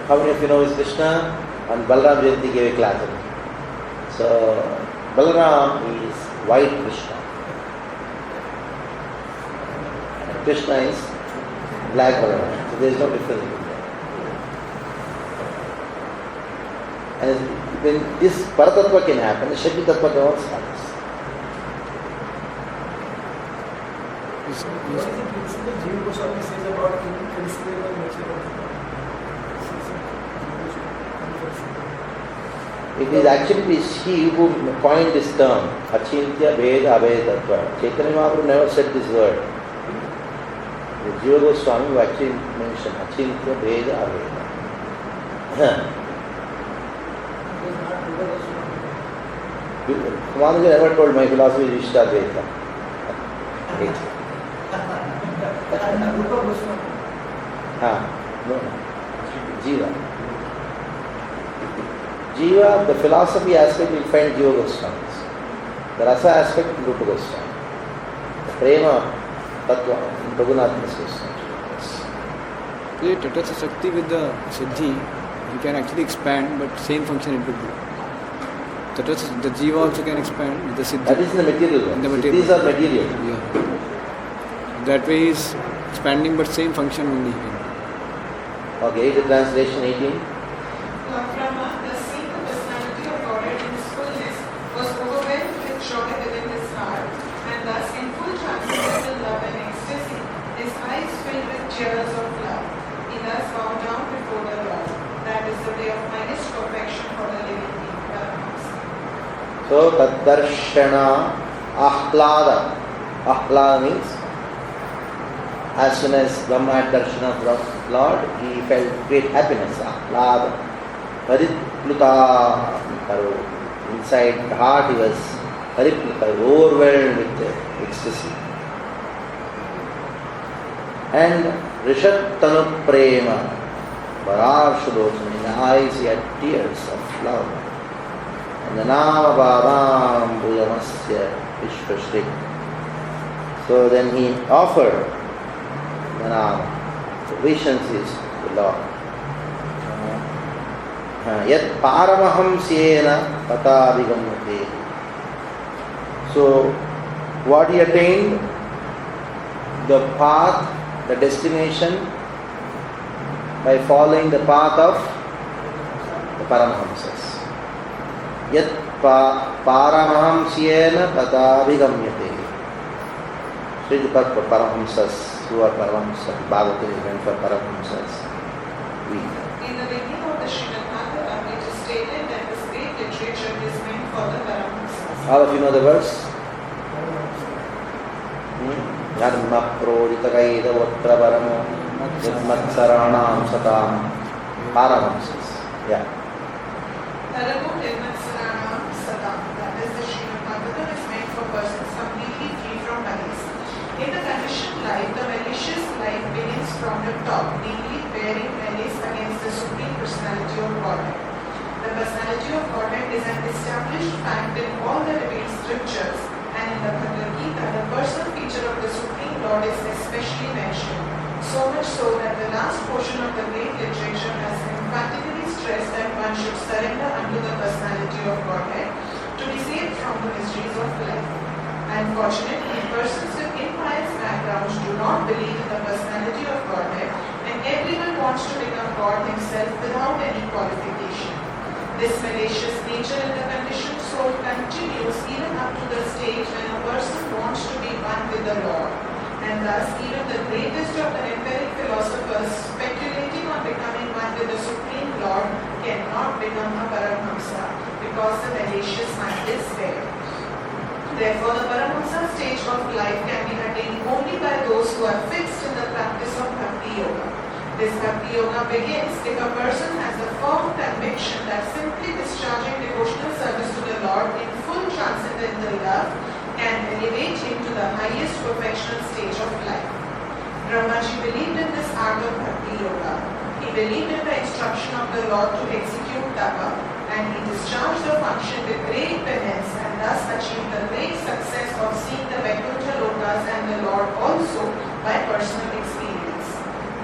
How many of you know is Krishna? And Balaram Jayanti gave a class on it. So Balaram is white Krishna. And Krishna is black Balaram. So there is no difference between them. And when this Paratattva can happen, the Shakti Tattva can also happen.
What is the principle Jiva Goswami says about inconceivable nature of the
It is actually he who coined this term, Achintya Veda Avedatva. Chaitanya Mahaprabhu never said this word. The Jiva Goswami who actually mentioned Achintya Veda Aveda. Kumanuja never told my philosophy is Vishtadvaita. No. Jiva. Jiva, the philosophy aspect will find Jiva Goswamis. The rasa aspect, Rupa Goswami. The prema, tattva, Raghunath Goswami.
The Tatastha Shakti with the Siddhi, you can actually expand, but same function it would do. The Jiva also can expand with the Siddhi.
That is in the material world. Siddhis are material.
Yeah. That way he is expanding, but same function only.
Okay, the translation 18.
Lord Brahma, the seeing the personality of Godhead in his fullness, was overwhelmed with joy within his heart, and thus in full transcendental love and ecstasy, his eyes filled with tears of love. He thus bowed down before the Lord. That is the way of highest perfection for the living being, Paramahamsa.
So, Taddarshana Ahlada. Ahlada means as soon as Brahma had darshana from Lord, he felt great happiness. Ahlada. Paripluta. Inside the heart he was paripluta, overwhelmed with ecstasy. And Rishattanu Prema. Varashudoshana. In the eyes he had tears of love. And the Nama Bhavam Bhujamasya Vishwashri. So then he offered the Nama. The visions is the Lord. Yat Paramahamsyena Patadigamate. So what he attained? The path, the destination, by following the path of the Paramahamsas. Yat Paramahamsyena Patadigamate. So the path for Paramahamsas, who are Paramahamsas, Bhagavata is meant for Paramahamsas.
In the beginning of the Srimad Bhagavatam, it is stated that this great literature is meant for the Paramahamsas.
All of you know the verse? Dharma prodita kaida vatra paramo yatmatsaranam satam Paramahamsas. Yeah.
Dharma yatmatsaranam satam. That is the Srimad Bhagavatam is meant for persons completely free from malice. In the conditioned life, the malicious life begins from the top, namely bearing malice against the Supreme Personality of Godhead. The Personality of Godhead is an established fact in all the revealed scriptures, and in the Bhagavad Gita, the personal feature of the Supreme Lord is especially mentioned, so much so that the last portion of the great literature has emphatically stressed that one should surrender unto the Personality of Godhead to be saved from the mysteries of life. Unfortunately, persons with impious backgrounds do not believe in the Personality of Godhead, and everyone wants to become God himself without any qualification. This malicious nature in the conditioned soul continues even up to the stage when a person wants to be one with the Lord. And thus, even the greatest of the empiric philosophers speculating on becoming one with the Supreme Lord cannot become a Paramahamsa because the malicious mind is there. Therefore, the Paramahamsa stage of life can be attained only by those who are fixed in the practice of Bhakti Yoga. This Bhakti Yoga begins if a person has a firm conviction that simply discharging devotional service to the Lord in full transcendental love can elevate him to the highest perfectional stage of life. Brahmaji believed in this art of Bhakti Yoga. He believed in the instruction of the Lord to execute tapa, and he discharged the function with great penance and thus achieved the great success of seeing the Vaikuntha Lokas and the Lord also by personal experience.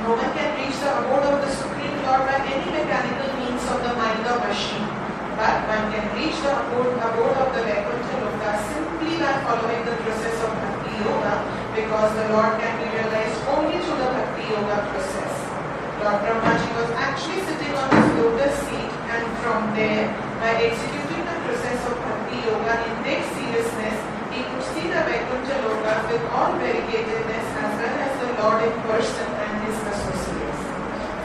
No one can reach the abode of the Supreme Lord by any mechanical means of the mind or machine, but one can reach the abode of the Vaikuntha Lokas simply by following the process of Bhakti Yoga, because the Lord can be realized only through the Bhakti Yoga process. Lord Brahmaji was actually sitting on his lotus seat, and from there, by executing the process of Bhakti Yoga in great seriousness, he could see the Vaikuntha Loka with all variegatedness as well as the Lord in person and his associates.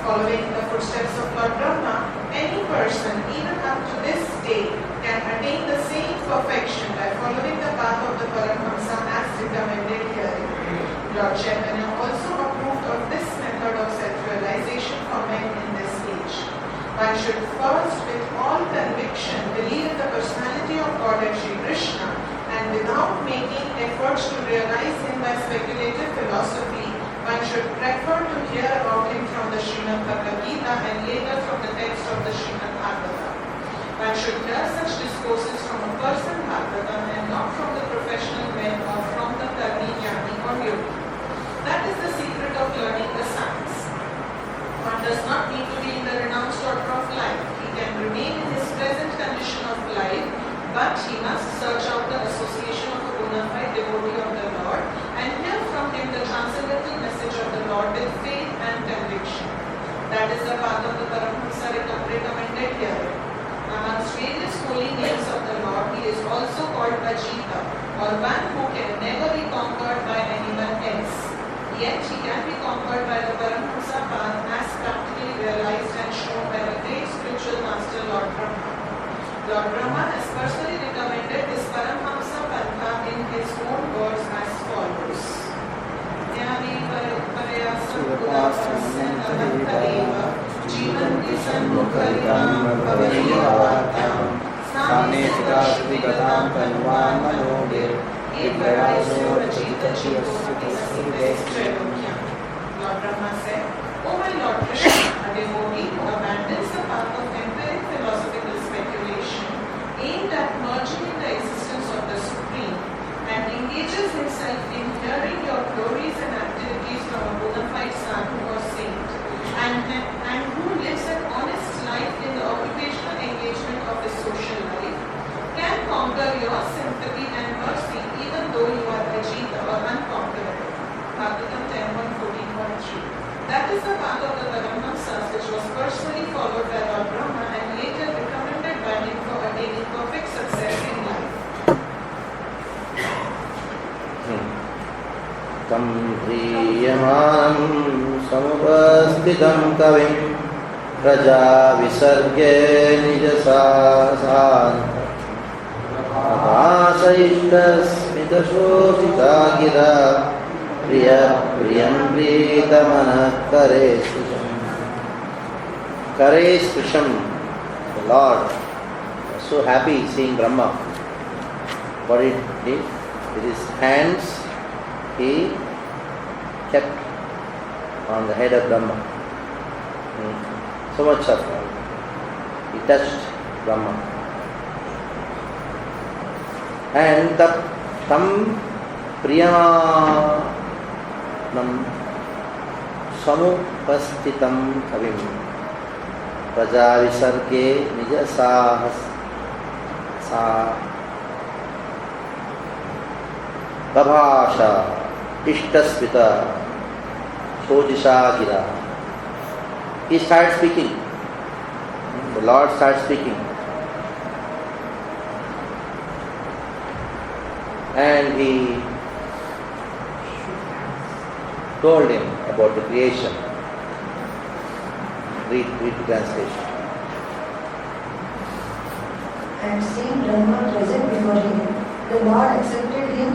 Following the footsteps of Lord Brahma, any person, even up to this day can attain the same perfection by following the path of the Paramhamsa as recommended herein. Lord Chaitanya also approved of this method of self-realization for men in this age. One should first, with all conviction, believe in the personality of Godhead Shri Krishna, and without making efforts to realize him by speculative philosophy, one should prefer to hear about him from the Srimad Bhagavad Gita and later from the text of the Srimad Bhagavatam. One should hear such discourses from a person Bhagavatam and not from the professional men or from the Karmi, Jnani or Yogi. That is the secret of learning the science. One does not need to be in the renounced order of life. He can remain in his present condition of life, but he must search out the association of a bona fide devotee of the Lord and hear from him the transcendental message of the Lord with faith and conviction. That is the path of the Paramhamsa recommended here. Amongst various holy names of the Lord, he is also called Ajita, or one who can never be conquered by anyone else. Yet he can be conquered by the Paramhamsa path as practically realized and shown by the great spiritual master Lord Brahma. Lord Brahma has personally recommended this Paramhamsa Pantha in his own words as follows. Jnani parayasam udapasya namantareva jivanti sanmukharinam bhavariyavattam sthane sudashti gadam kanvan manogir Lord Brahma said, O my Lord Krishna, a devotee who abandons the path of empiric philosophical speculation aimed at merging in the existence of the Supreme and engages himself in hearing your glories and activities from a bona fide sadhu or saint and who lives an honest life in the occupational engagement of his social life can conquer your sympathy and mercy even though you are Ajita or unconquerable. Bhagavatam 10.14.3. That is the path of the Paramhamsas which was personally followed by Lord Brahma and later recommended by him for attaining perfect success in life.
Tam priyamanam samupasthitam kavim praja visarge nijasasanta Asayishtasmitashosita gira priyam pritamana kares krisham. Kares krisham, the Lord was so happy seeing Brahma. What he did with his hands, he kept on the head of Brahma. So much of he touched Brahma. And tam priyamanam samupasthitam kavim praja visarge nija sahas sa babhasha ishtasvita sojisha gira. He started speaking. The Lord started speaking. And he told him about the creation. Read the translation.
And seeing Brahma present before him, the Lord accepted him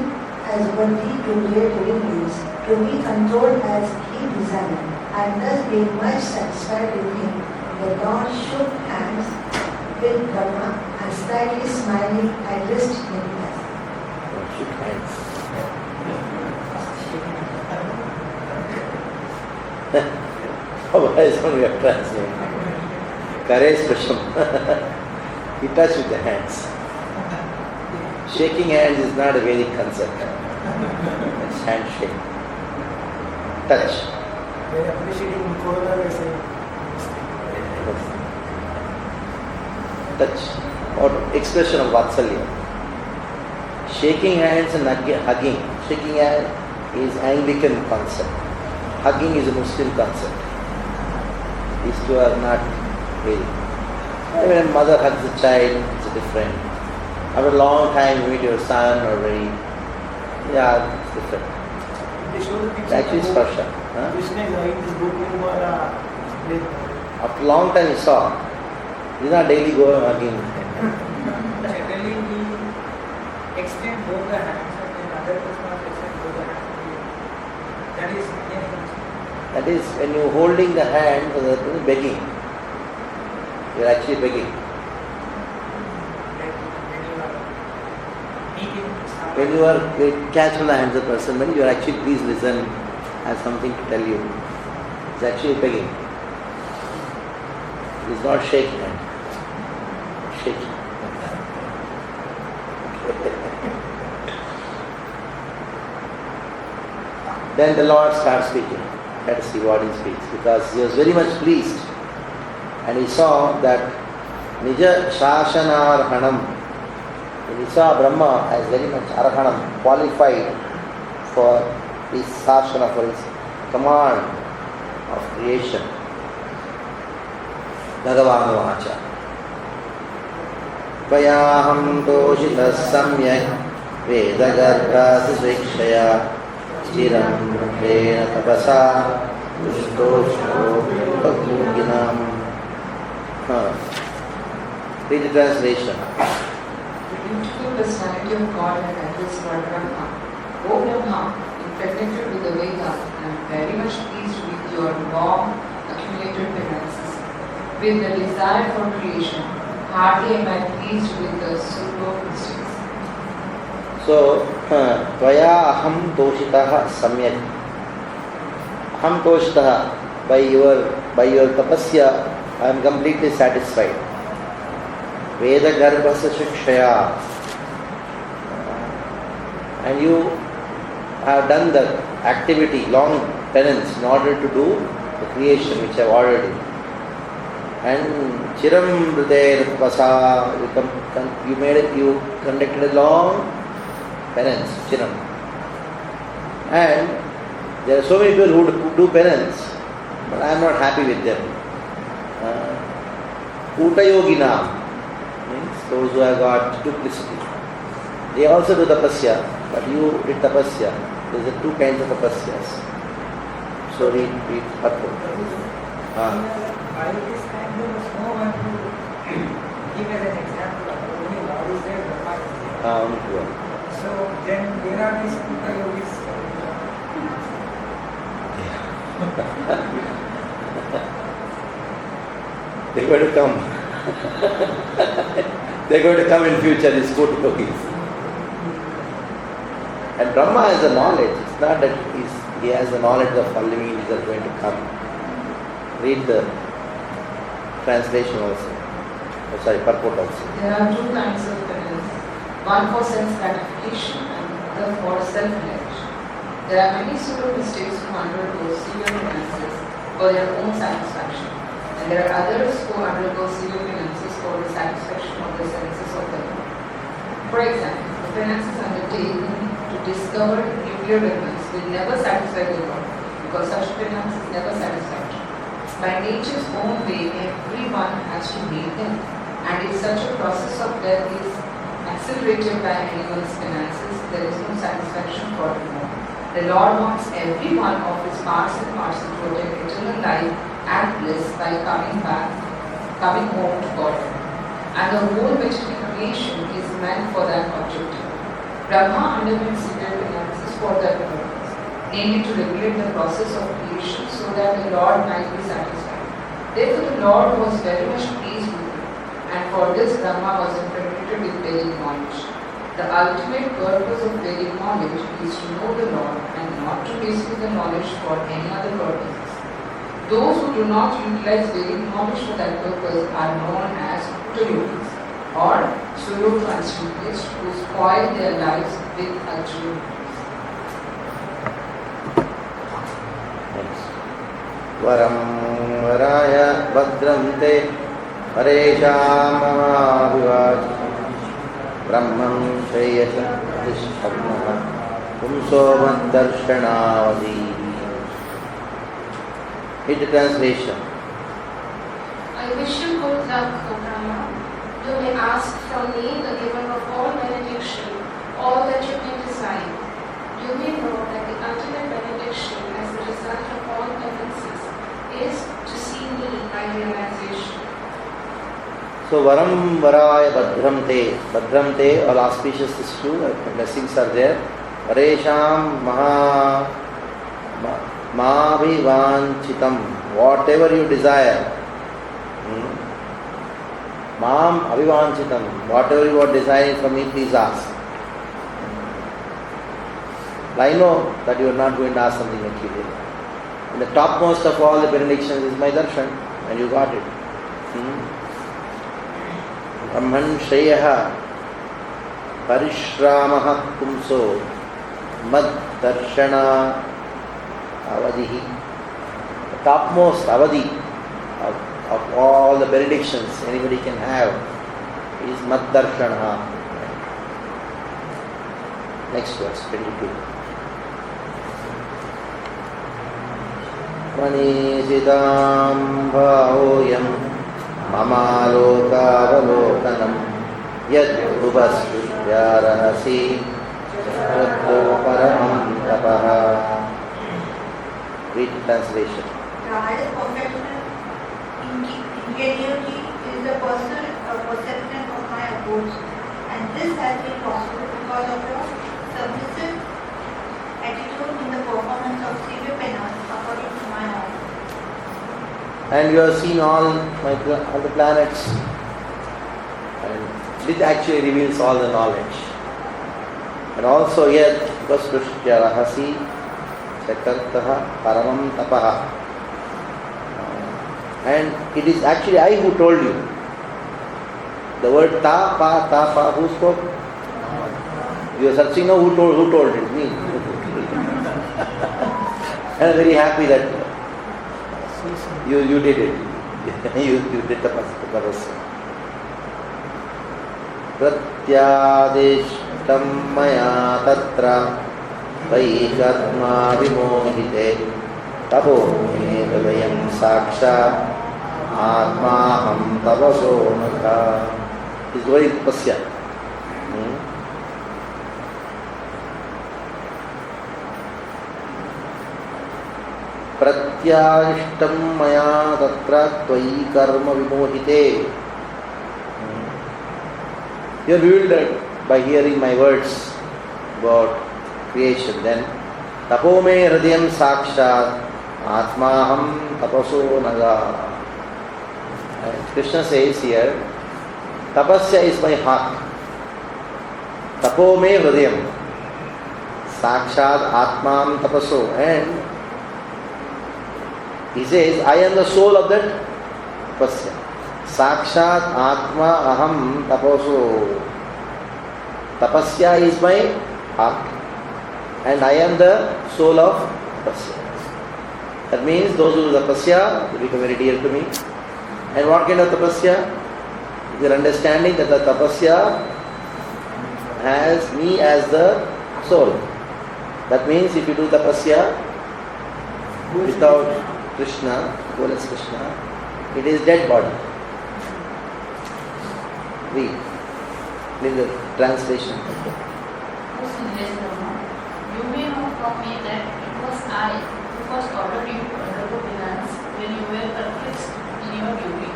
as worthy to create living beings, to be controlled as he desired, and thus being much satisfied with him, the Lord shook hands with Brahma and slightly smiling addressed him as
Shook hands. Otherwise, when we are translating, Kares Prasham. He touched with the hands. Shaking hands is not a Vedic concept. It's handshake. Touch.
They are appreciating Corona, they say.
Touch or expression of Vatsalya. Shaking hands and hugging. Shaking hands is Anglican concept. Hugging is a Muslim concept. These two are not Vedic. When a mother hugs a child, it's different. After a long time you meet your son or very, it's different.
They show the picture.
Actually Sparsha.
Krishna is writing this book in
After a long time you saw. He's not daily going hugging him.
Generally, we extend both the hands and then other person extend both the hands. That is
That is when you holding the hand, so that is begging. You are actually begging. When you are catch on the hands of the person, when you are actually, please listen, I have something to tell you. It's actually begging. It is not shaking hand. Shaking. Then the Lord starts speaking. Let us see what he speaks, because he was very much pleased, and he saw that Nija Shashanarhanam. When he saw Brahma as very much Arhanam, qualified for his Shashana, for his command of creation. Bhagavan Vacha. Tvayaham doshitas samyak vedagarbhasi svikshaya chiram rena tapasa dushtoshno bhaguginam. Read the translation.
The beautiful personality of God had addressed Lord Brahma. O Brahma, impregnated with the Veda, I am very much pleased with your long accumulated penances. With the desire for creation, hardly am I pleased with the pseudo mysteries.
So, Tvaya aham toshitaha samyak. Aham toshitaha, by your tapasya, I am completely satisfied. Veda garbhasa shikshaya. And you have done the activity, long penance, in order to do the creation which I have already. And chiram hridaya tapasa, you conducted a long penance, chiram. And there are so many people who do penance, but I am not happy with them. Utayogina means those who have got duplicity. They also do tapasya, but you did tapasya. There are two kinds of tapasyas. So read Hatto.
By this time there was no one to give as an example of only Lord is there, Brahma is there. So then there are these Puta yogis.
They're going to come. They're going to come in future, these Puta yogis. And Brahma has the knowledge. It's not that he has the knowledge of all living beings are going to come. Read the translation also. Purport also.
There are two kinds of penance. One for sense gratification and other for self-realization. There are many pseudo mystics who undergo severe penances for their own satisfaction. And there are others who undergo severe penances for the satisfaction of the senses of the Lord. For example, the penance is undertaken to discover nuclear weapons will never satisfy the Lord, because such penance is never satisfactory. By nature's own way, everyone has to make them, and if such a process of death is accelerated by anyone's penances, there is no satisfaction for the Lord. The Lord wants every one of his parts and parcel to attain eternal life and bliss by coming home to God. And the whole vegetable creation is meant for that objective. Brahma underwent severe penances for that purpose, namely to regulate the process of creation so that the Lord might be satisfied. Therefore the Lord was very much pleased with him, and for this Brahma was impregnated with Vedic knowledge. The ultimate purpose of Vedic knowledge is to know the Lord and not to waste the knowledge for any other purposes. Those who do not utilize Vedic knowledge for that purpose are known as Utayogis, or pseudo-transcendentalists who spoil their lives with activities.
Varam varaya bhadram te paresham mamavivaj brahman shayasa ishtamah pumsovan darshanavadi. Read the translation.
I wish you good luck, O Brahma. You may ask from me the giver of all benediction, all that you may desire. You may know that the ultimate benediction as the result of all penances is to see me by realization.
So So Varam Varaya Badram Te. Badram Te, all auspicious is true, blessings are there. Varesham Mahavivanchitam, whatever you desire. Mam Avivanchitam, whatever you are desiring from me, please ask. I know that you are not going to ask something material. And the topmost of all the benedictions is my darshan, and you got it. Brahman Shreyaha Parishramah Pumso Mad Darshana Avadihi. The topmost avadi of all the benedictions anybody can have is Mad Darshana. Next verse, 22. Manisitam bhaoyam mamalokaavalokanam yad ubasyaarahasi jagto paramam tapaha. Read translation.
The highest perfection ingenuity is the personal perception of my approach, and this has been possible because of your submissive attitude in the performance of severe penance according to my order.
And you have seen all the planets, and it actually reveals all the knowledge. And also yet Vastushtya Rahasi Chakartaha Paramam Tapaha. And it is actually I who told you. The word ta, who spoke? You are searching now who told it? Me. And I'm very happy that you did it. you did the tapasya. Pratyadeshtam maya tatra vaikatma vimohite tapo medavayam saksha atmaham tapaso nakha. It's very tapasya. Pratyadeshtam maya tatra tvai karma vimohite. You are bewildered by hearing my words about creation. Then tapome hridayam sakshat atmaham tapaso naga. Krishna says here, tapasya is my heart. Tapome hridayam sakshat atmaham tapaso. And he says, I am the soul of that tapasya. Sakshat Atma Aham Tapaso. Tapasya is my heart, and I am the soul of tapasya. That means those who do tapasya will become very dear to me. And what kind of tapasya? Your understanding that the tapasya has me as the soul. That means if you do tapasya without Krishna, Golas Krishna, it is dead body. Read the translation.
You may know from me that it was I who first ordered you to undergo penance when you were perplexed in your duty.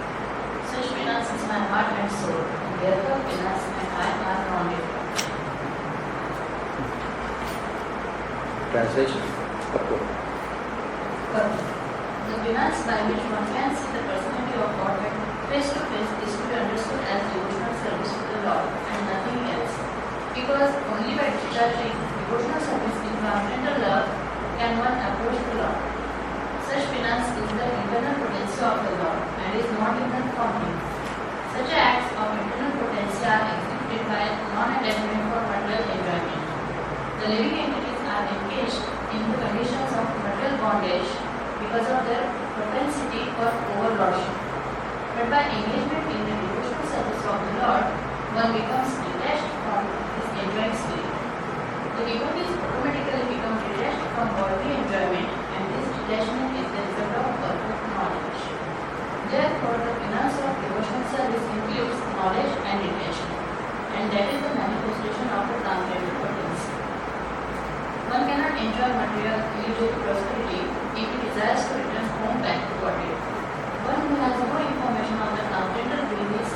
Such penance is my heart and soul, and therefore penance and I are non-different.
Translation.
The penance by which one can see the personality of Godhead face to face is to be understood as devotional service to the Lord and nothing else. Because only by discharging devotional service in transcendental love can one approach the Lord. Such penance is the internal potency of the Lord and is not in the form. Such acts of internal potency are executed by non-attachment for material enjoyment. The living entities are engaged in the conditions of material bondage because of their propensity for overlordship. But by engagement in the devotional service of the Lord, one becomes detached from his enjoying spirit. The devotees automatically become detached from worldly enjoyment, and this detachment is the result of perfect knowledge. Therefore, the penance of devotional service includes knowledge and intention, and that is the manifestation of the transcendental potency. One cannot enjoy material immediate prosperity if he desires to return home back to Godhead. One who has no information of the transcendental release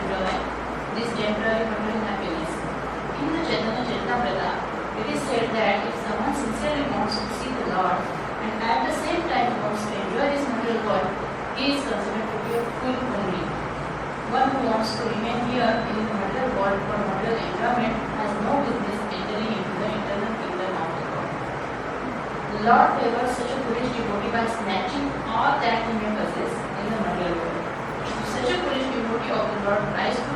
enjoy this temporary material happiness. In the Chaitanya Charitamrita, it is said that if someone sincerely wants to see the Lord and at the same time wants to enjoy this material world, he is considered to be a fool only. One who wants to remain here in the material world for material enjoyment has no business entering into the eternal kingdom of the God. The Lord favors such a foolish devotee by snatching all that he may possess in the material world. If such a foolish devotee of the Lord tries to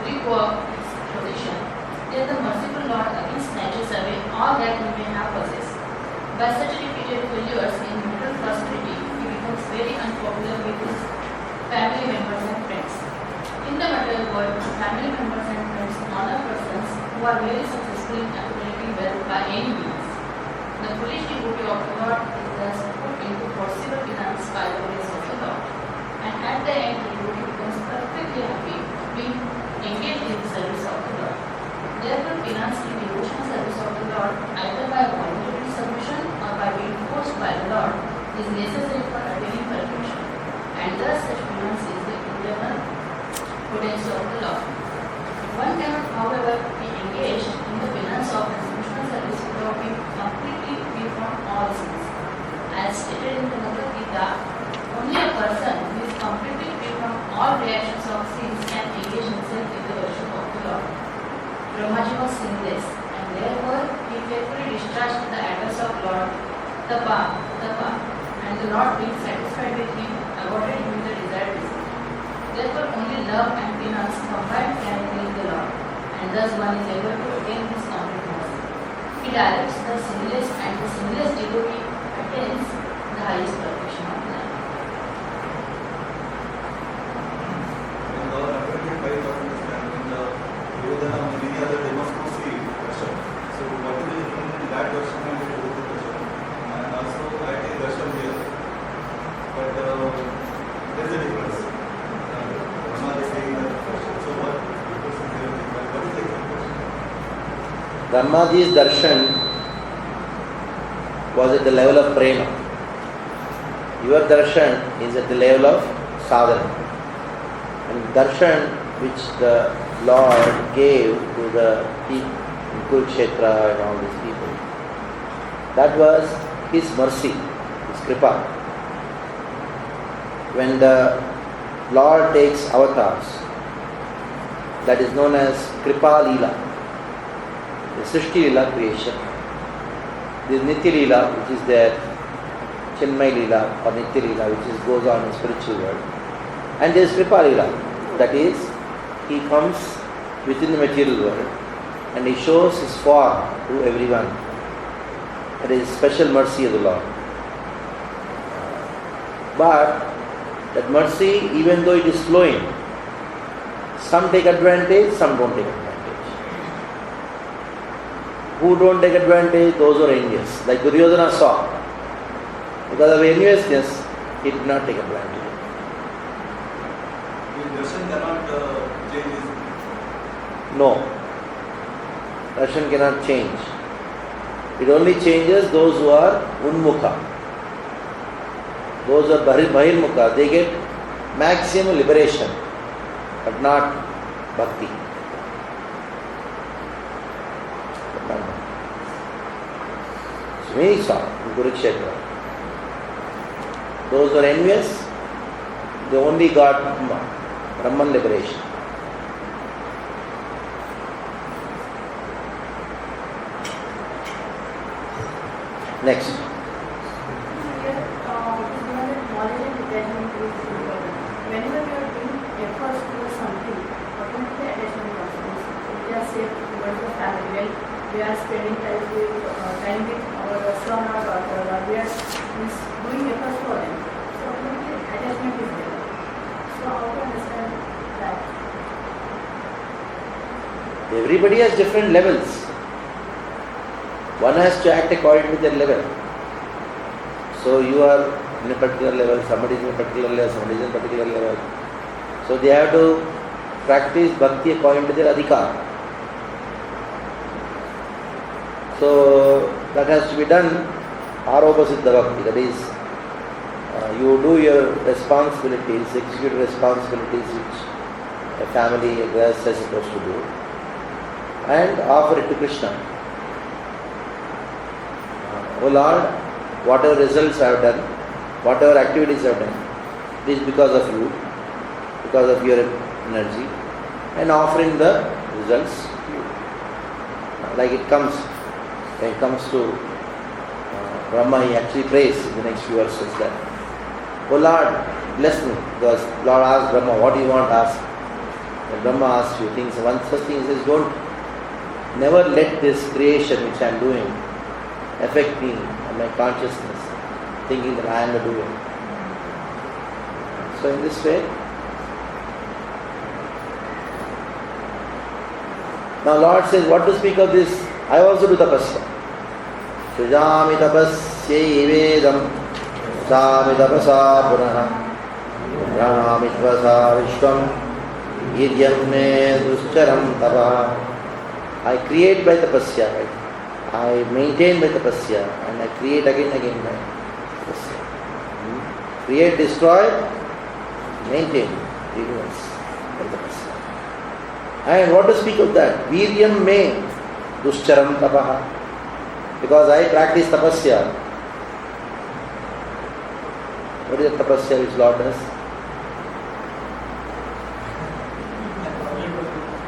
recover his position, then the merciful Lord again snatches away all that he may have possessed. By such repeated failures in material prosperity, he becomes very unpopular with his family members and friends. In the material world, family members and friends honor persons who are very successful in accumulating wealth by any means. The foolish devotee of the Lord is thus put into forcible penance by the grace of the Lord. And at the end, the devotee becomes perfectly happy being engaged in the service of the Lord. Therefore, penance in devotional service of the Lord, either by voluntary submission or by being forced by the Lord, is necessary for attaining perfection. And thus, such penance is the internal potential of the Lord. One cannot, however, be engaged in the penance of devotional service without being completely free from all sins. As stated in the Bhagavad Gita, only a person who is completely free from all reactions of sins can engage himself in the worship of the Lord. Brahmaji was sinless, and therefore he faithfully discharged the address of Lord Tapa, and the Lord being satisfied with him, awarded him the desired result. Therefore only love and penance combined can please the Lord, and thus one is able to attain his complete mercy. He directs the sinless, and the sinless devotee attains the highest perfection of life.
In the appointed by God understanding the Yodhana and many other demos to see Darshan. So what is the difference in that Darshan and the Yodhana Darshan? And also I take Darshan here. But there is a difference. Brahma is saying that Darshan. So what difference is there? What is the difference?
Brahmaji's darshan was at the level of prema. Your darshan is at the level of sadhana. And darshan which the Lord gave to the people in Kurukshetra and all these people, that was His mercy, His kripa. When the Lord takes avatars, that is known as kripa lila, the Srishti lila creation. The Nitya lila, which is there, Chinmay lila or Nitya lila, which goes on in spiritual world. And there is kripa lila, that is, He comes within the material world and He shows His form to everyone. That is special mercy of the Lord. But that mercy, even though it is flowing, some take advantage, some don't take advantage. Who don't take advantage? Those who are envious. Like Duryodhana saw. Because of enviousness, he did not take advantage.
Darshan cannot change his.
No. Darshan cannot change. It only changes those who are unmukha. Those who are bahirmukha, they get maximum liberation, but not bhakti. So many saw in Kurukshetra. Those who are envious, they only got Brahman liberation. Next.
Whenever we are doing efforts towards something, automatically attachment comes. We are safe towards the family. We are spending time with our son or daughter, or we are doing efforts for them. So automatically attachment is there. So how to understand that?
Everybody has different levels. One has to act according to their level. So you are in a particular level, somebody is in a particular level, somebody is in a particular level. So they have to practice bhakti according to their adhikar. So that has to be done aropa-siddha bhakti. That is, you do your responsibilities, execute responsibilities which a family, a girls are supposed to do, and offer it to Krishna. Oh Lord, whatever results I have done, whatever activities I have done, it is because of you, because of your energy, and offering the results to you. Like it comes, when it comes to Brahma, he actually prays in the next few verses that, oh Lord, bless me, because Lord asked Brahma, what do you want to ask? And Brahma asks few things. One such thing is, never let this creation which I am doing affect me and my consciousness, thinking that I am the doer. So in this way, now Lord says, what to speak of this? I also do tapasya. Sujami tapasyaivedam sami tapasa punaha pranami tapasa vishwam yidyam me duscharam tapa. I create by tapasya, I maintain by tapasya, and I create again by tapasya. Create, destroy, maintain, universe by tapasya. And what to speak of that? Viryam me duscharam tapaha. Because I practice tapasya. What is the tapasya which Lord does?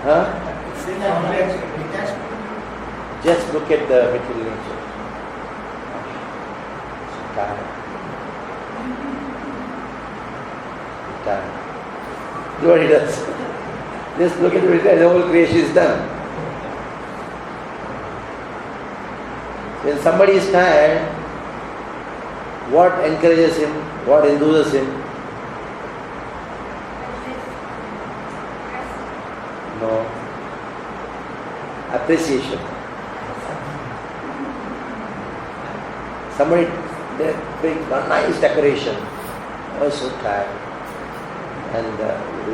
Huh? Just look at the material nature. Tired. Do what he does. Just look at the material, the whole creation is done. When somebody is tired, what encourages him? What enthuses him? No. Appreciation. Somebody bring a nice decoration. I was so tired. And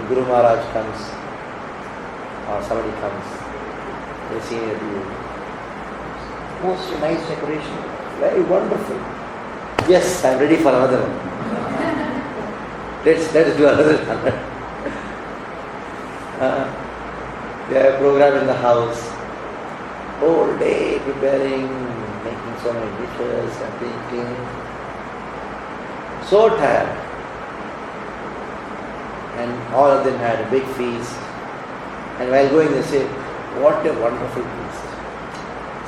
Guru Maharaj comes, or somebody comes, they see a view. Most nice decoration, very wonderful. Yes, I'm ready for another one. Let's do another one. They have a program in the house, whole day preparing, making so many dishes and thinking. So tired. And all of them had a big feast. And while going they say, what a wonderful feast.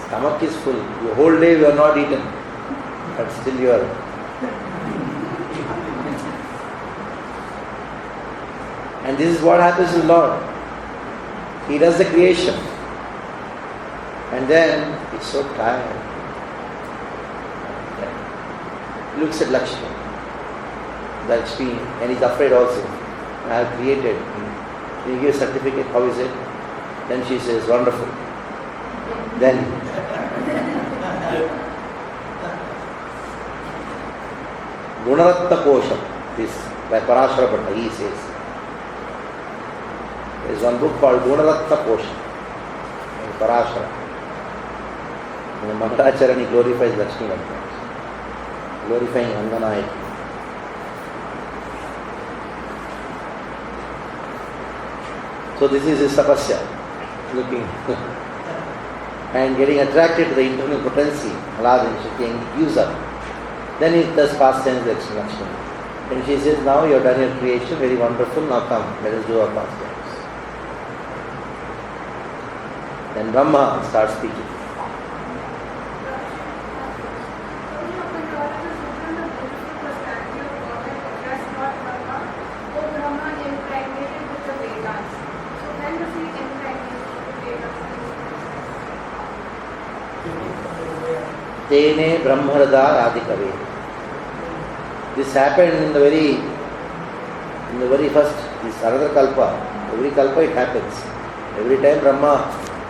Stomach is full. The whole day you are not eaten. But still you are. And this is what happens to the Lord. He does the creation. And then he's so tired. He looks at Lakshmi. Lakshmi, and he's afraid also. I have created. He gives a certificate, how is it? Then she says, wonderful. Then Gunaratta Kosham, this by Parashara Bhatta, he says. There is one book called Gunaratta Kosham in Parashara. And the Mangalacharani glorifies Lakshmi like that, glorifying Anganayaki. So this is his tapasya, looking and getting attracted to the internal potency, Aladdin, Shakti, and gives up. Then he does pastimes like Lakshmi. And she says, now you have done your creation, very wonderful, now come, let us do our pastimes. Then Brahma starts speaking. Tene Brahmarada Adikave. This happened in the very first, this another kalpa. Every kalpa it happens. Every time Brahma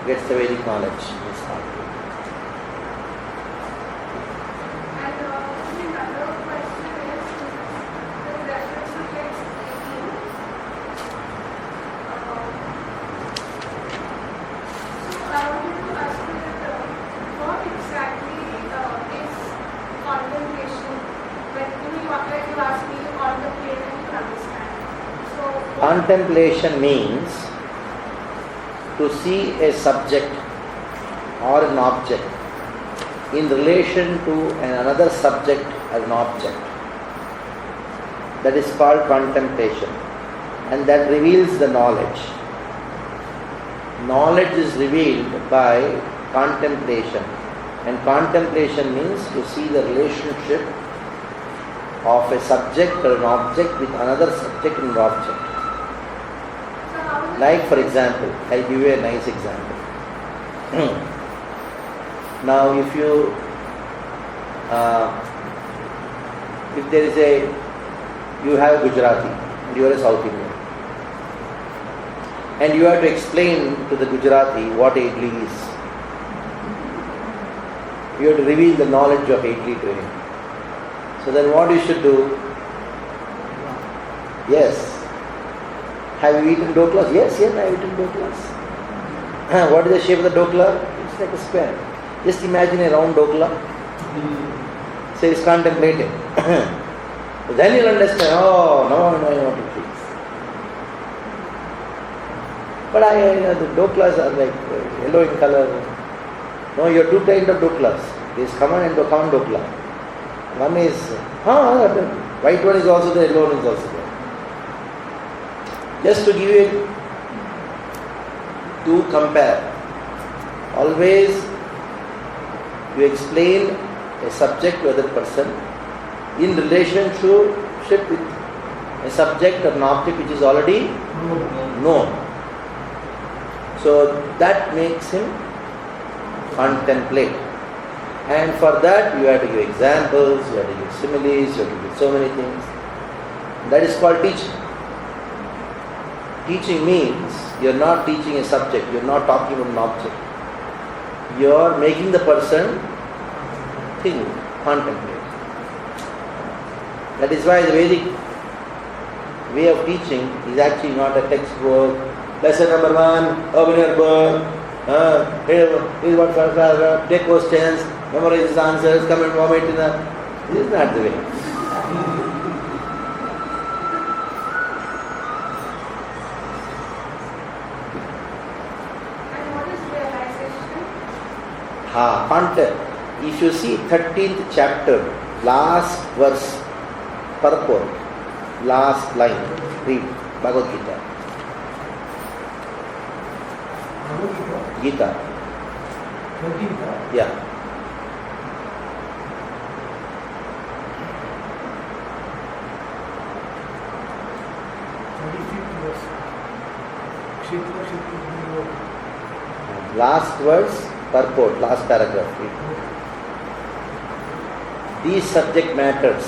gets the Vedic knowledge. contemplation means to see a subject or an object in relation to another subject as an object. That is called contemplation, and that reveals the knowledge. Knowledge is revealed by contemplation, and contemplation means to see the relationship of a subject or an object with another subject and object. Like, for example, I'll give you a nice example. Now, if there is you have Gujarati, and you are a South Indian, and you have to explain to the Gujarati what idli is. You have to reveal the knowledge of idli to him. So then what you should do? Yes. Have you eaten doklas? Yes, I have eaten doklas. What is the shape of the dokla? It's like a square. Just imagine a round dokla. So he's contemplating. Then you'll understand, oh, no, I know what it is. But the doklas are like yellow in color. No, you have two kinds of doklas. There is common and common dokla. One is, the white one is also there, yellow one is also there. Just to give you, to compare. Always you explain a subject to other person in relationship with a subject or an object which is already known. So that makes him contemplate. And for that you have to give examples, you have to give similes, you have to give so many things. That is called teaching. Teaching means you are not teaching a subject, you are not talking about an object. You are making the person think, contemplate. That is why the Vedic way of teaching is actually not a textbook. Lesson number 1, open your book, here's what paragraph, take questions, memorize his answers, come and vomit in the... This is not the way.
And what is realization?
Content. If you see 13th chapter, last verse, purport, last line, read Bhagavad Gita. Gita. Yeah. Last verse, purport, last paragraph. Read. These subject matters.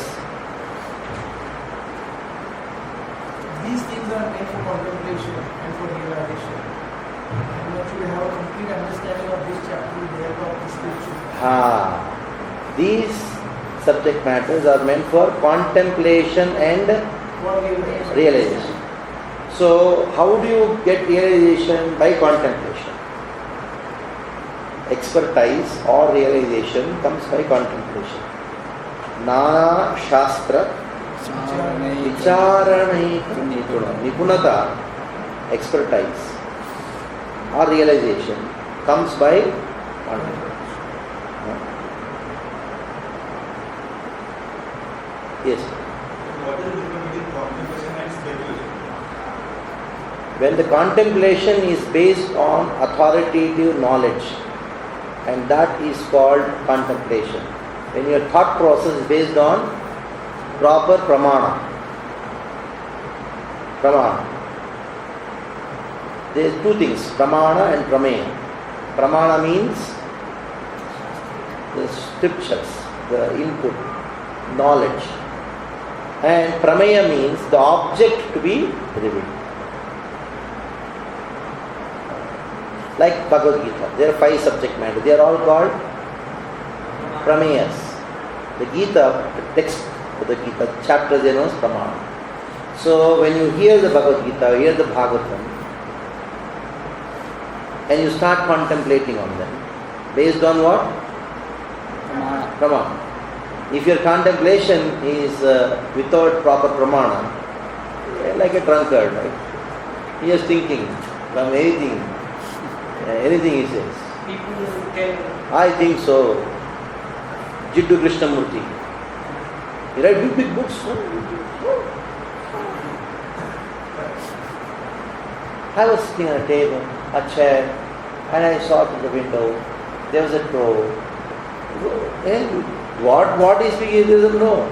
These things are made for contemplation and for realization. And once you have a complete understanding of this chapter, you have got this scripture.
These subject matters are meant for contemplation and realization. So, how do you get realization? By contemplation. Expertise or realization comes by contemplation. Nana Shastra Vicharanai Nipunata, expertise or realization comes by contemplation. Yes.
What is the difference between contemplation and speculation?
When the contemplation is based on authoritative knowledge, and that is called contemplation. When your thought process is based on proper pramana. There are two things, pramana and prameya. Pramana means the scriptures, the input, knowledge. And prameya means the object to be revealed. Like Bhagavad Gita, there are 5 subject matter. They are all called prameyas. The Gita, the text of the Gita, chapters are known as pramana. So when you hear the Bhagavad Gita, hear the Bhagavatam, and you start contemplating on them, based on what? Pramana. If your contemplation is without proper pramana, like a drunkard, right? He is thinking from anything he says.
People can.
I think so. Jiddu Krishnamurti. He writes big books. I was sitting on a table, a chair, and I saw through the window. There was a door. And what is speaking, he doesn't know.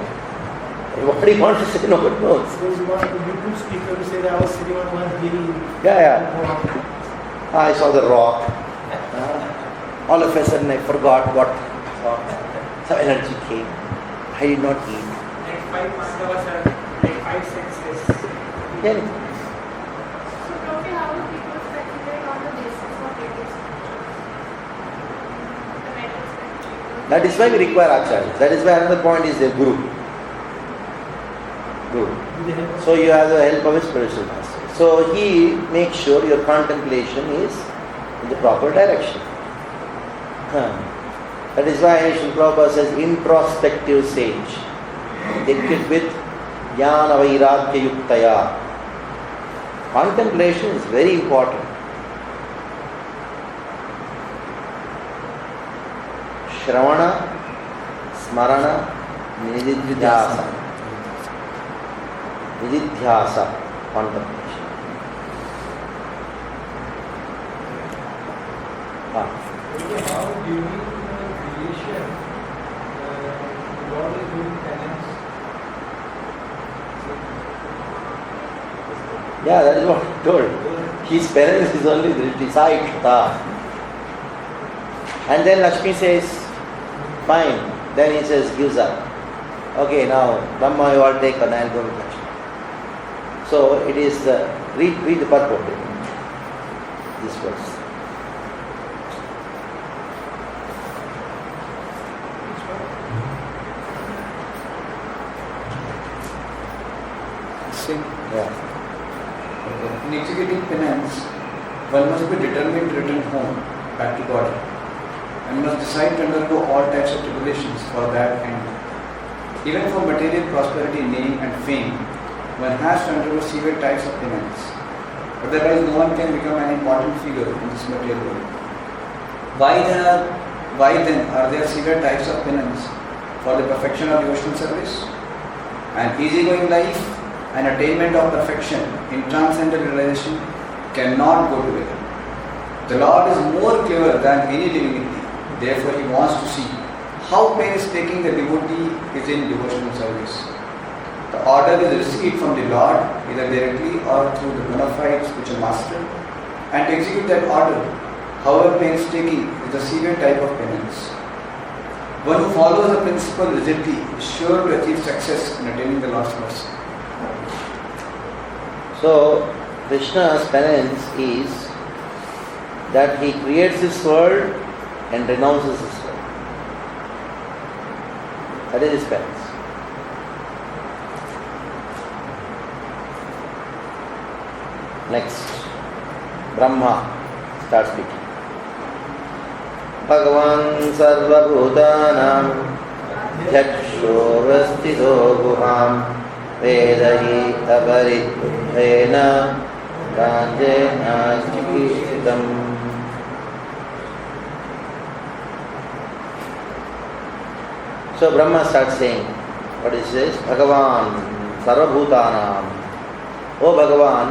What he wants to say, nobody knows.
Suppose you want to YouTube speaker to say that I was sitting on one hill.
Yeah. I saw the rock. All of a sudden I forgot what. Some energy came. I did not eat.
Like 5 Pandavas are like 5 senses.
Yeah.
So totally how do people speculate on the basis of material speculation?
That is why we require acharyas. That is why another point is the guru. So you have the help of a spiritual master. So he makes sure your contemplation is in the proper direction. That is why Srila Prabhupada says introspective sage. Equipped with jnana vairagya yuktaya. Contemplation is very important. Shravana, smarana, nididhyasa. Nididhyasa, contemplation.
How during creation, God is doing penance?
Yeah, that is what he told. His penance is only Drishtisa. And then Lakshmi says, fine. Then he says, gives up. Okay, now Brahma, you all take and I'll go with Lakshmi. So it is, read the purport in this verse.
Yeah. In executing penance, one must be determined to return home, back to God, and must decide to undergo all types of tribulations for that end. Even for material prosperity, name and fame, one has to undergo severe types of penance. Otherwise, no one can become an important figure in this material world. Why then are there severe types of penance for the perfection of devotional service? An easygoing life and attainment of perfection in transcendental realization cannot go together. The Lord is more clever than any living entity. Therefore, He wants to see how painstaking the devotee is in devotional service. The order is received from the Lord either directly or through the bona fide spiritual master, and to execute that order, however painstaking, is a severe type of penance. One who follows the principle rigidly is sure to achieve success in attaining the Lord's mercy.
So, Krishna's penance is that he creates this world and renounces this world. That is his penance. Next, Brahma starts speaking. Bhagavan sarvabhutanam dhyaksho vastito guham vedahi aparidbuddhena ganjena chikishitam. So Brahma starts saying, what is this? Bhagavan sarvabhutanam. Oh Bhagavan,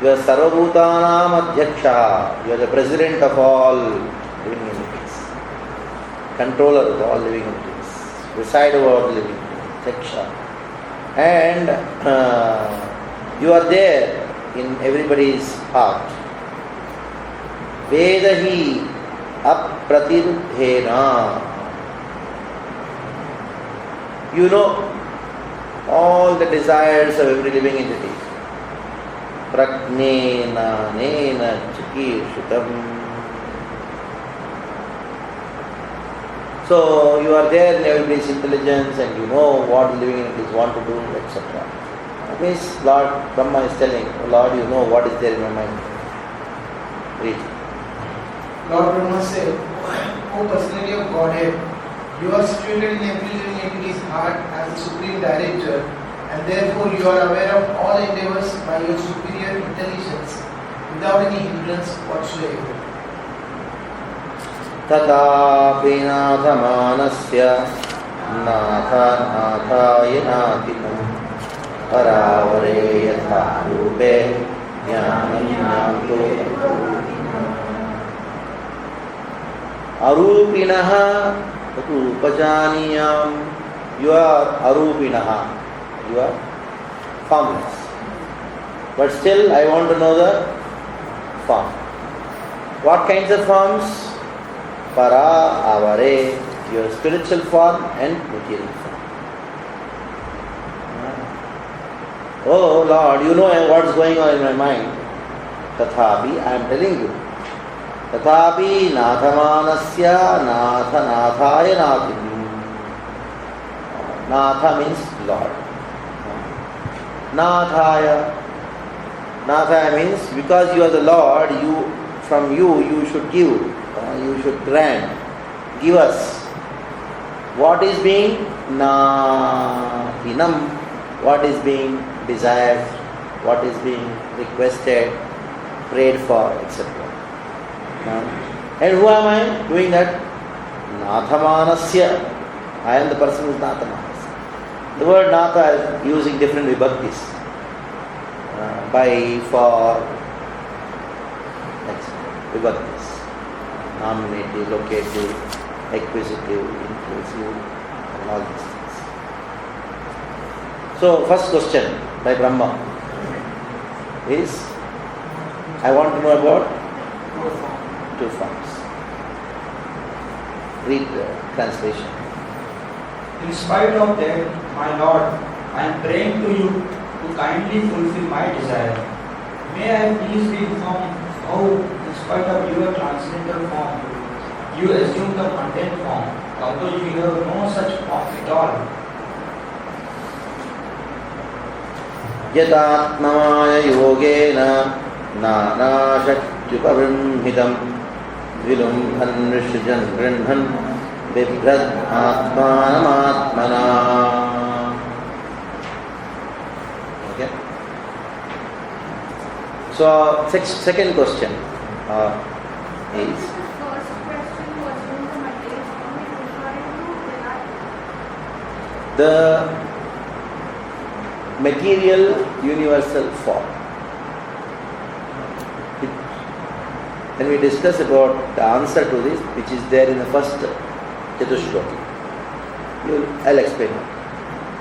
you are sarvabhutanam adhyaksha. You are the president of all living entities, controller of all living entities, preside over all living entities, adhyaksha. And you are there in everybody's heart. Vedahi apratirudhena. You know all the desires of every living entity. Prajnena nena chikishitam. So you are there in everybody's intelligence and you know what living entities want to do, etc. That means Lord Brahma is telling, oh Lord, you know what is there in my mind. Read.
Lord Brahma said, O personality of Godhead, you are situated in every living entity's heart as the supreme director, and therefore you are aware of all endeavors by your superior intelligence without any hindrance whatsoever.
तथापि नाथमानस्य नाथाय नातिकम् परावरे यथा रूपे ज्ञानं ज्ञातो अरूपिणः रूपजानीयाम्. You are arupinah, you are formless. But still I want to know the form. What kinds of forms? Para, avare, your spiritual form and material form. Oh Lord, you know what's going on in my mind. Tathapi, I am telling you. Tathapi nathamanasya nathaya nathim. Natha means Lord. Nathaya. Nathaya means because you are the Lord, from you should give. You should grant. Give us. What is being nahinam? What is being desired? What is being requested, prayed for, etc. And who am I doing that? Nathamanasya. I am the person who is Nathamanasya. The word Natha is using different vibhaktis. By, for, etc. Vibhaktis. Nominative, locative, acquisitive, inclusive, and all these things. So, first question by Brahma is, I want to know about two forms. Read the translation.
In spite of that, my Lord, I am praying to you to kindly fulfill my desire. May I please be informed how, in spite of your transcendental form, you assume the mundane form, although you have no such form at all.
Yatatmaya yogena nanashaktyupabrahmitam vilumbhan rishjan grindhan bibhrad atmanamatmana. Okay. So, second question is,
The first question was in the material form, it referring to
the material universal form. When we discuss about the answer to this, which is there in the first Chatushloki, I'll explain.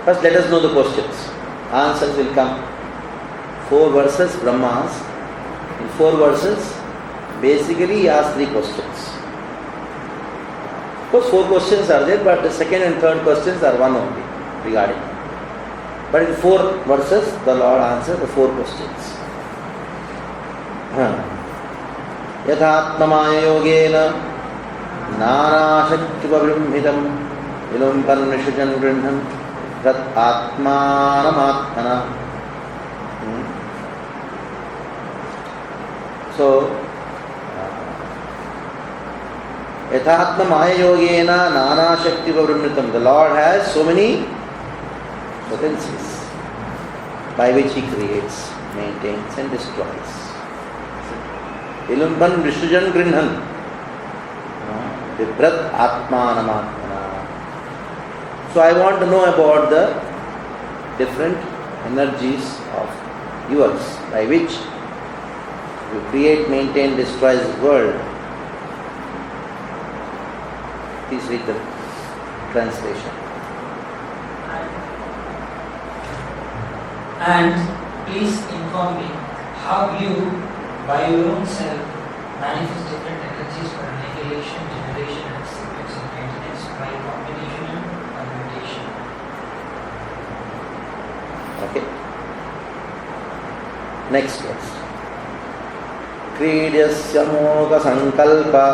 First, let us know the questions. Answers will come. 4 verses, Brahma asked. In 4 verses, basically he asked 3 questions. Of course, 4 questions are there, but the second and third questions are one only regarding. But in 4 verses, the Lord answered the 4 questions. Yathatmamaya yogena nanashaktyupabrahmitam ilumpan nishujan grindhan tat atmanamatmana. So, Yathatmamaya yogena nanashaktyupabrahmitam. The Lord has so many potencies by which He creates, maintains and destroys. Ilumban Vishnujan Grinhan Vibrat Atmanamatmana. So I want to know about the different energies of yours by which you create, maintain, destroy this world. Please read the translation.
And please inform me how you, by your own self, manifest different energies for annihilation, generation, and sequence of maintenance by combination and permutation.
Okay. Next verse. Kridasya moga sankalpa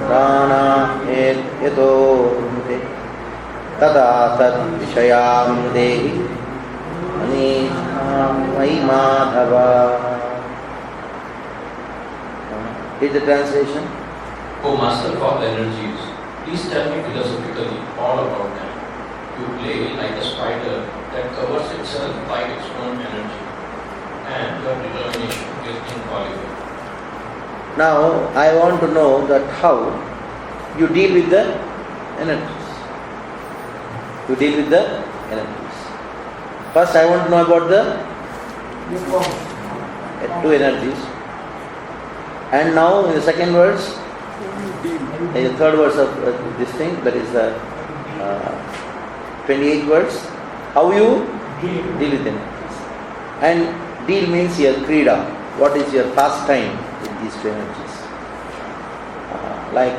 prana etyato tada tad vishayam dehi anisham vai madhava. Read the translation.
O Master of all energies, please tell me philosophically all about them. You play like a spider that covers itself by its own energy, and your determination is inqualified.
Now, I want to know that how you deal with the energies. You deal with the energies. First, I want to know about the two energies. And now, in the second verse, in the third verse of this thing, that is the 28th verse, how you deal with energies. And deal means your krida. What is your pastime with these two energies? Like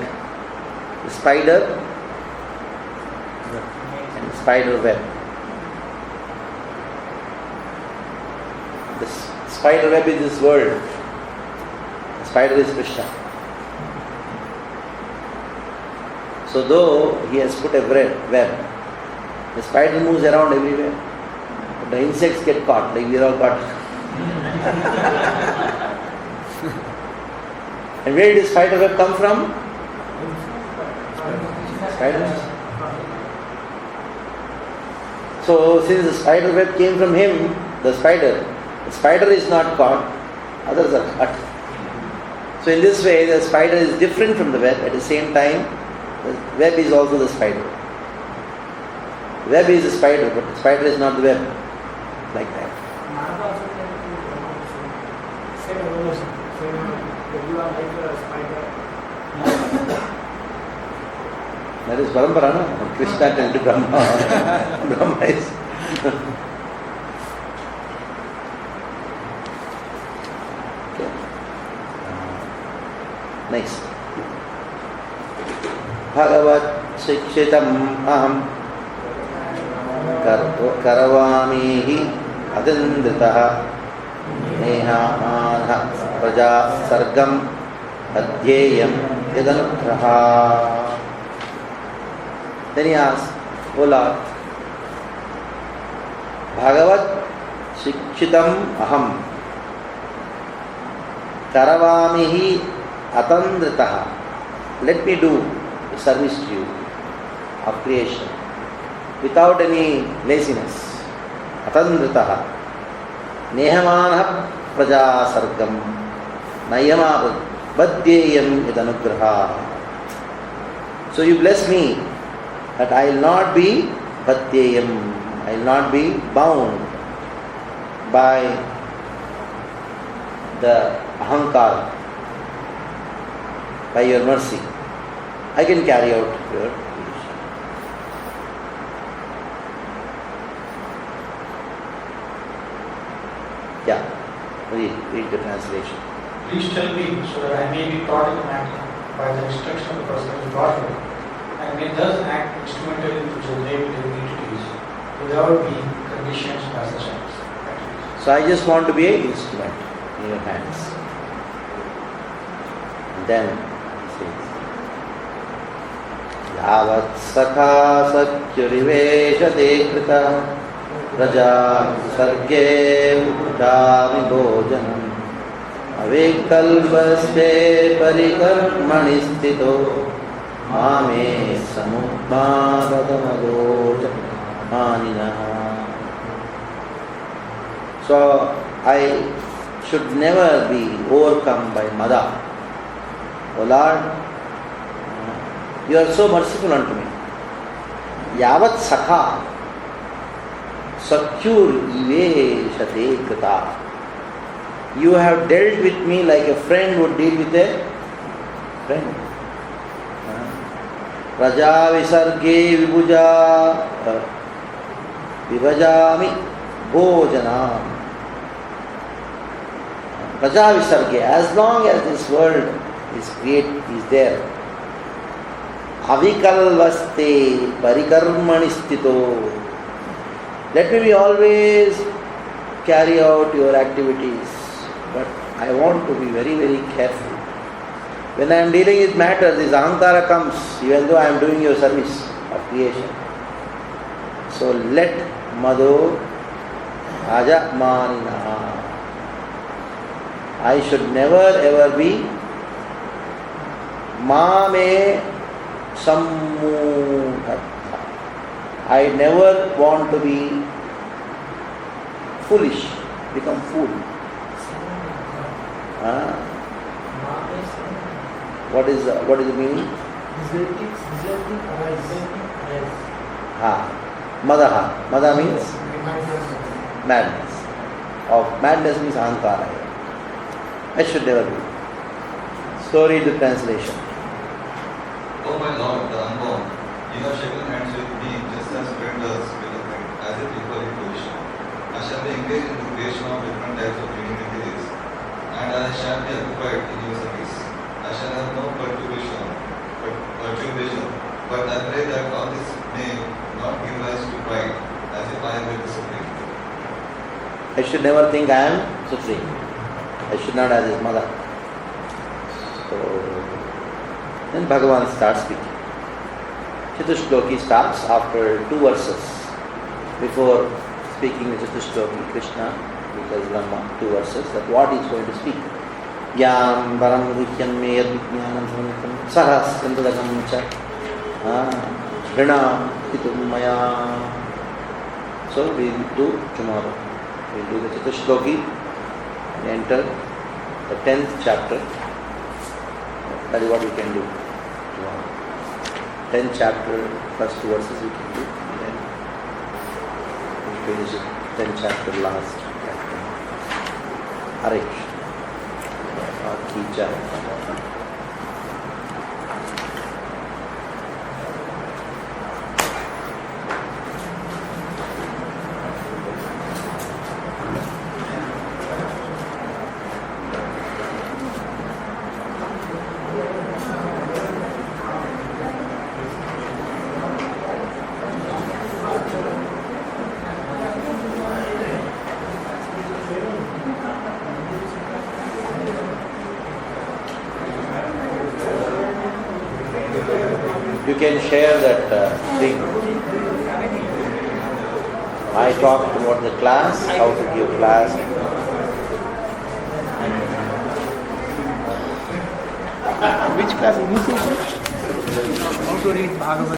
the spider and the spider web. The spider web is this world. The spider is Krishna. So though he has put a web, the spider moves around everywhere. But the insects get caught, like we are all caught. And where did the spider web come from? Spider. So since the spider web came from him, the spider is not caught, others are caught. So in this way, the spider is different from the web. At the same time, the web is also the spider. The web is the spider, but the spider is not the web. Like that. That is Parampara, no? Krishna turned to Brahma. Brahma is. Okay. Next. Bhagavat shikshitam aham karavamihi adindritaha neha anha praja sargam adhyeyam yadantraha. Then he asked, O Lord, Bhagavat shikshitam aham karavamihi atandritaha. Let me do service to you of creation without any laziness. Atandritaha nehamana praja sargam nayama badhyeyam yadanugraha. So you bless me that I will not be badhyeyam, I will not be bound by the ahankara, by your mercy. I can carry out your wish. Yeah, read the translation.
Please tell me so that I may be taught in the matter by the instruction of the personal Godhead, and may thus act instrumentally to generate living entities without being conditioned by such acts.
So I just want to be an instrument in your hands. And then he says, Yavat sakha satyuriveshate krita raja sarge uttami bhojanam avikalvaste parikarmani sthito mame samudbhavadamagojananina. So I should never be overcome by mada. O Lord, you are so merciful unto me. Yavat sakha sakyur iveshate krita. You have dealt with me like a friend would deal with a friend. Raja visarge vibhajami bhojanam. Raja visarge, as long as this world is there. Avikalvaste parikarmani sthito. Let me always carry out your activities, but I want to be very, very careful. When I am dealing with matters, this ahankara comes, even though I am doing your service of creation. So let Madho Aja Manina. I should never ever be Mame Sammudha. I never want to be foolish, become fool. What is the meaning? Madaha. Mada means madness. Of madness means ahankara. I should never be. So read the translation.
Oh my Lord, the unborn, you have shaken hands with me just as friend does with a friend, as if equal in position. I shall be engaged in the creation of different types of living entities, and I shall be occupied in your service. I shall have no perturbation, but I pray that all this may not give rise to pride, as if I am with the Supreme.
I should never think I am supreme. I should not as his mother. So then Bhagavan starts speaking. Chatushloki starts after 2 verses. Before speaking the Chatushloki, Krishna, because Brahma, 2 verses, that what he is going to speak. Yam varam vihyam me yad vijnanam samanitam sahas sandadagam cha rina itum maya. So we will do tomorrow. We will do the Chatushloki, enter the 10th chapter. That is what we can do tomorrow. 10th chapter, first 2 verses we can do. Then we finish it. 10th chapter, last chapter. Hare Krishna. Ki Jai. You can share that thing. I talked about the class, how to give class.
Which class? How to read Bhagavad?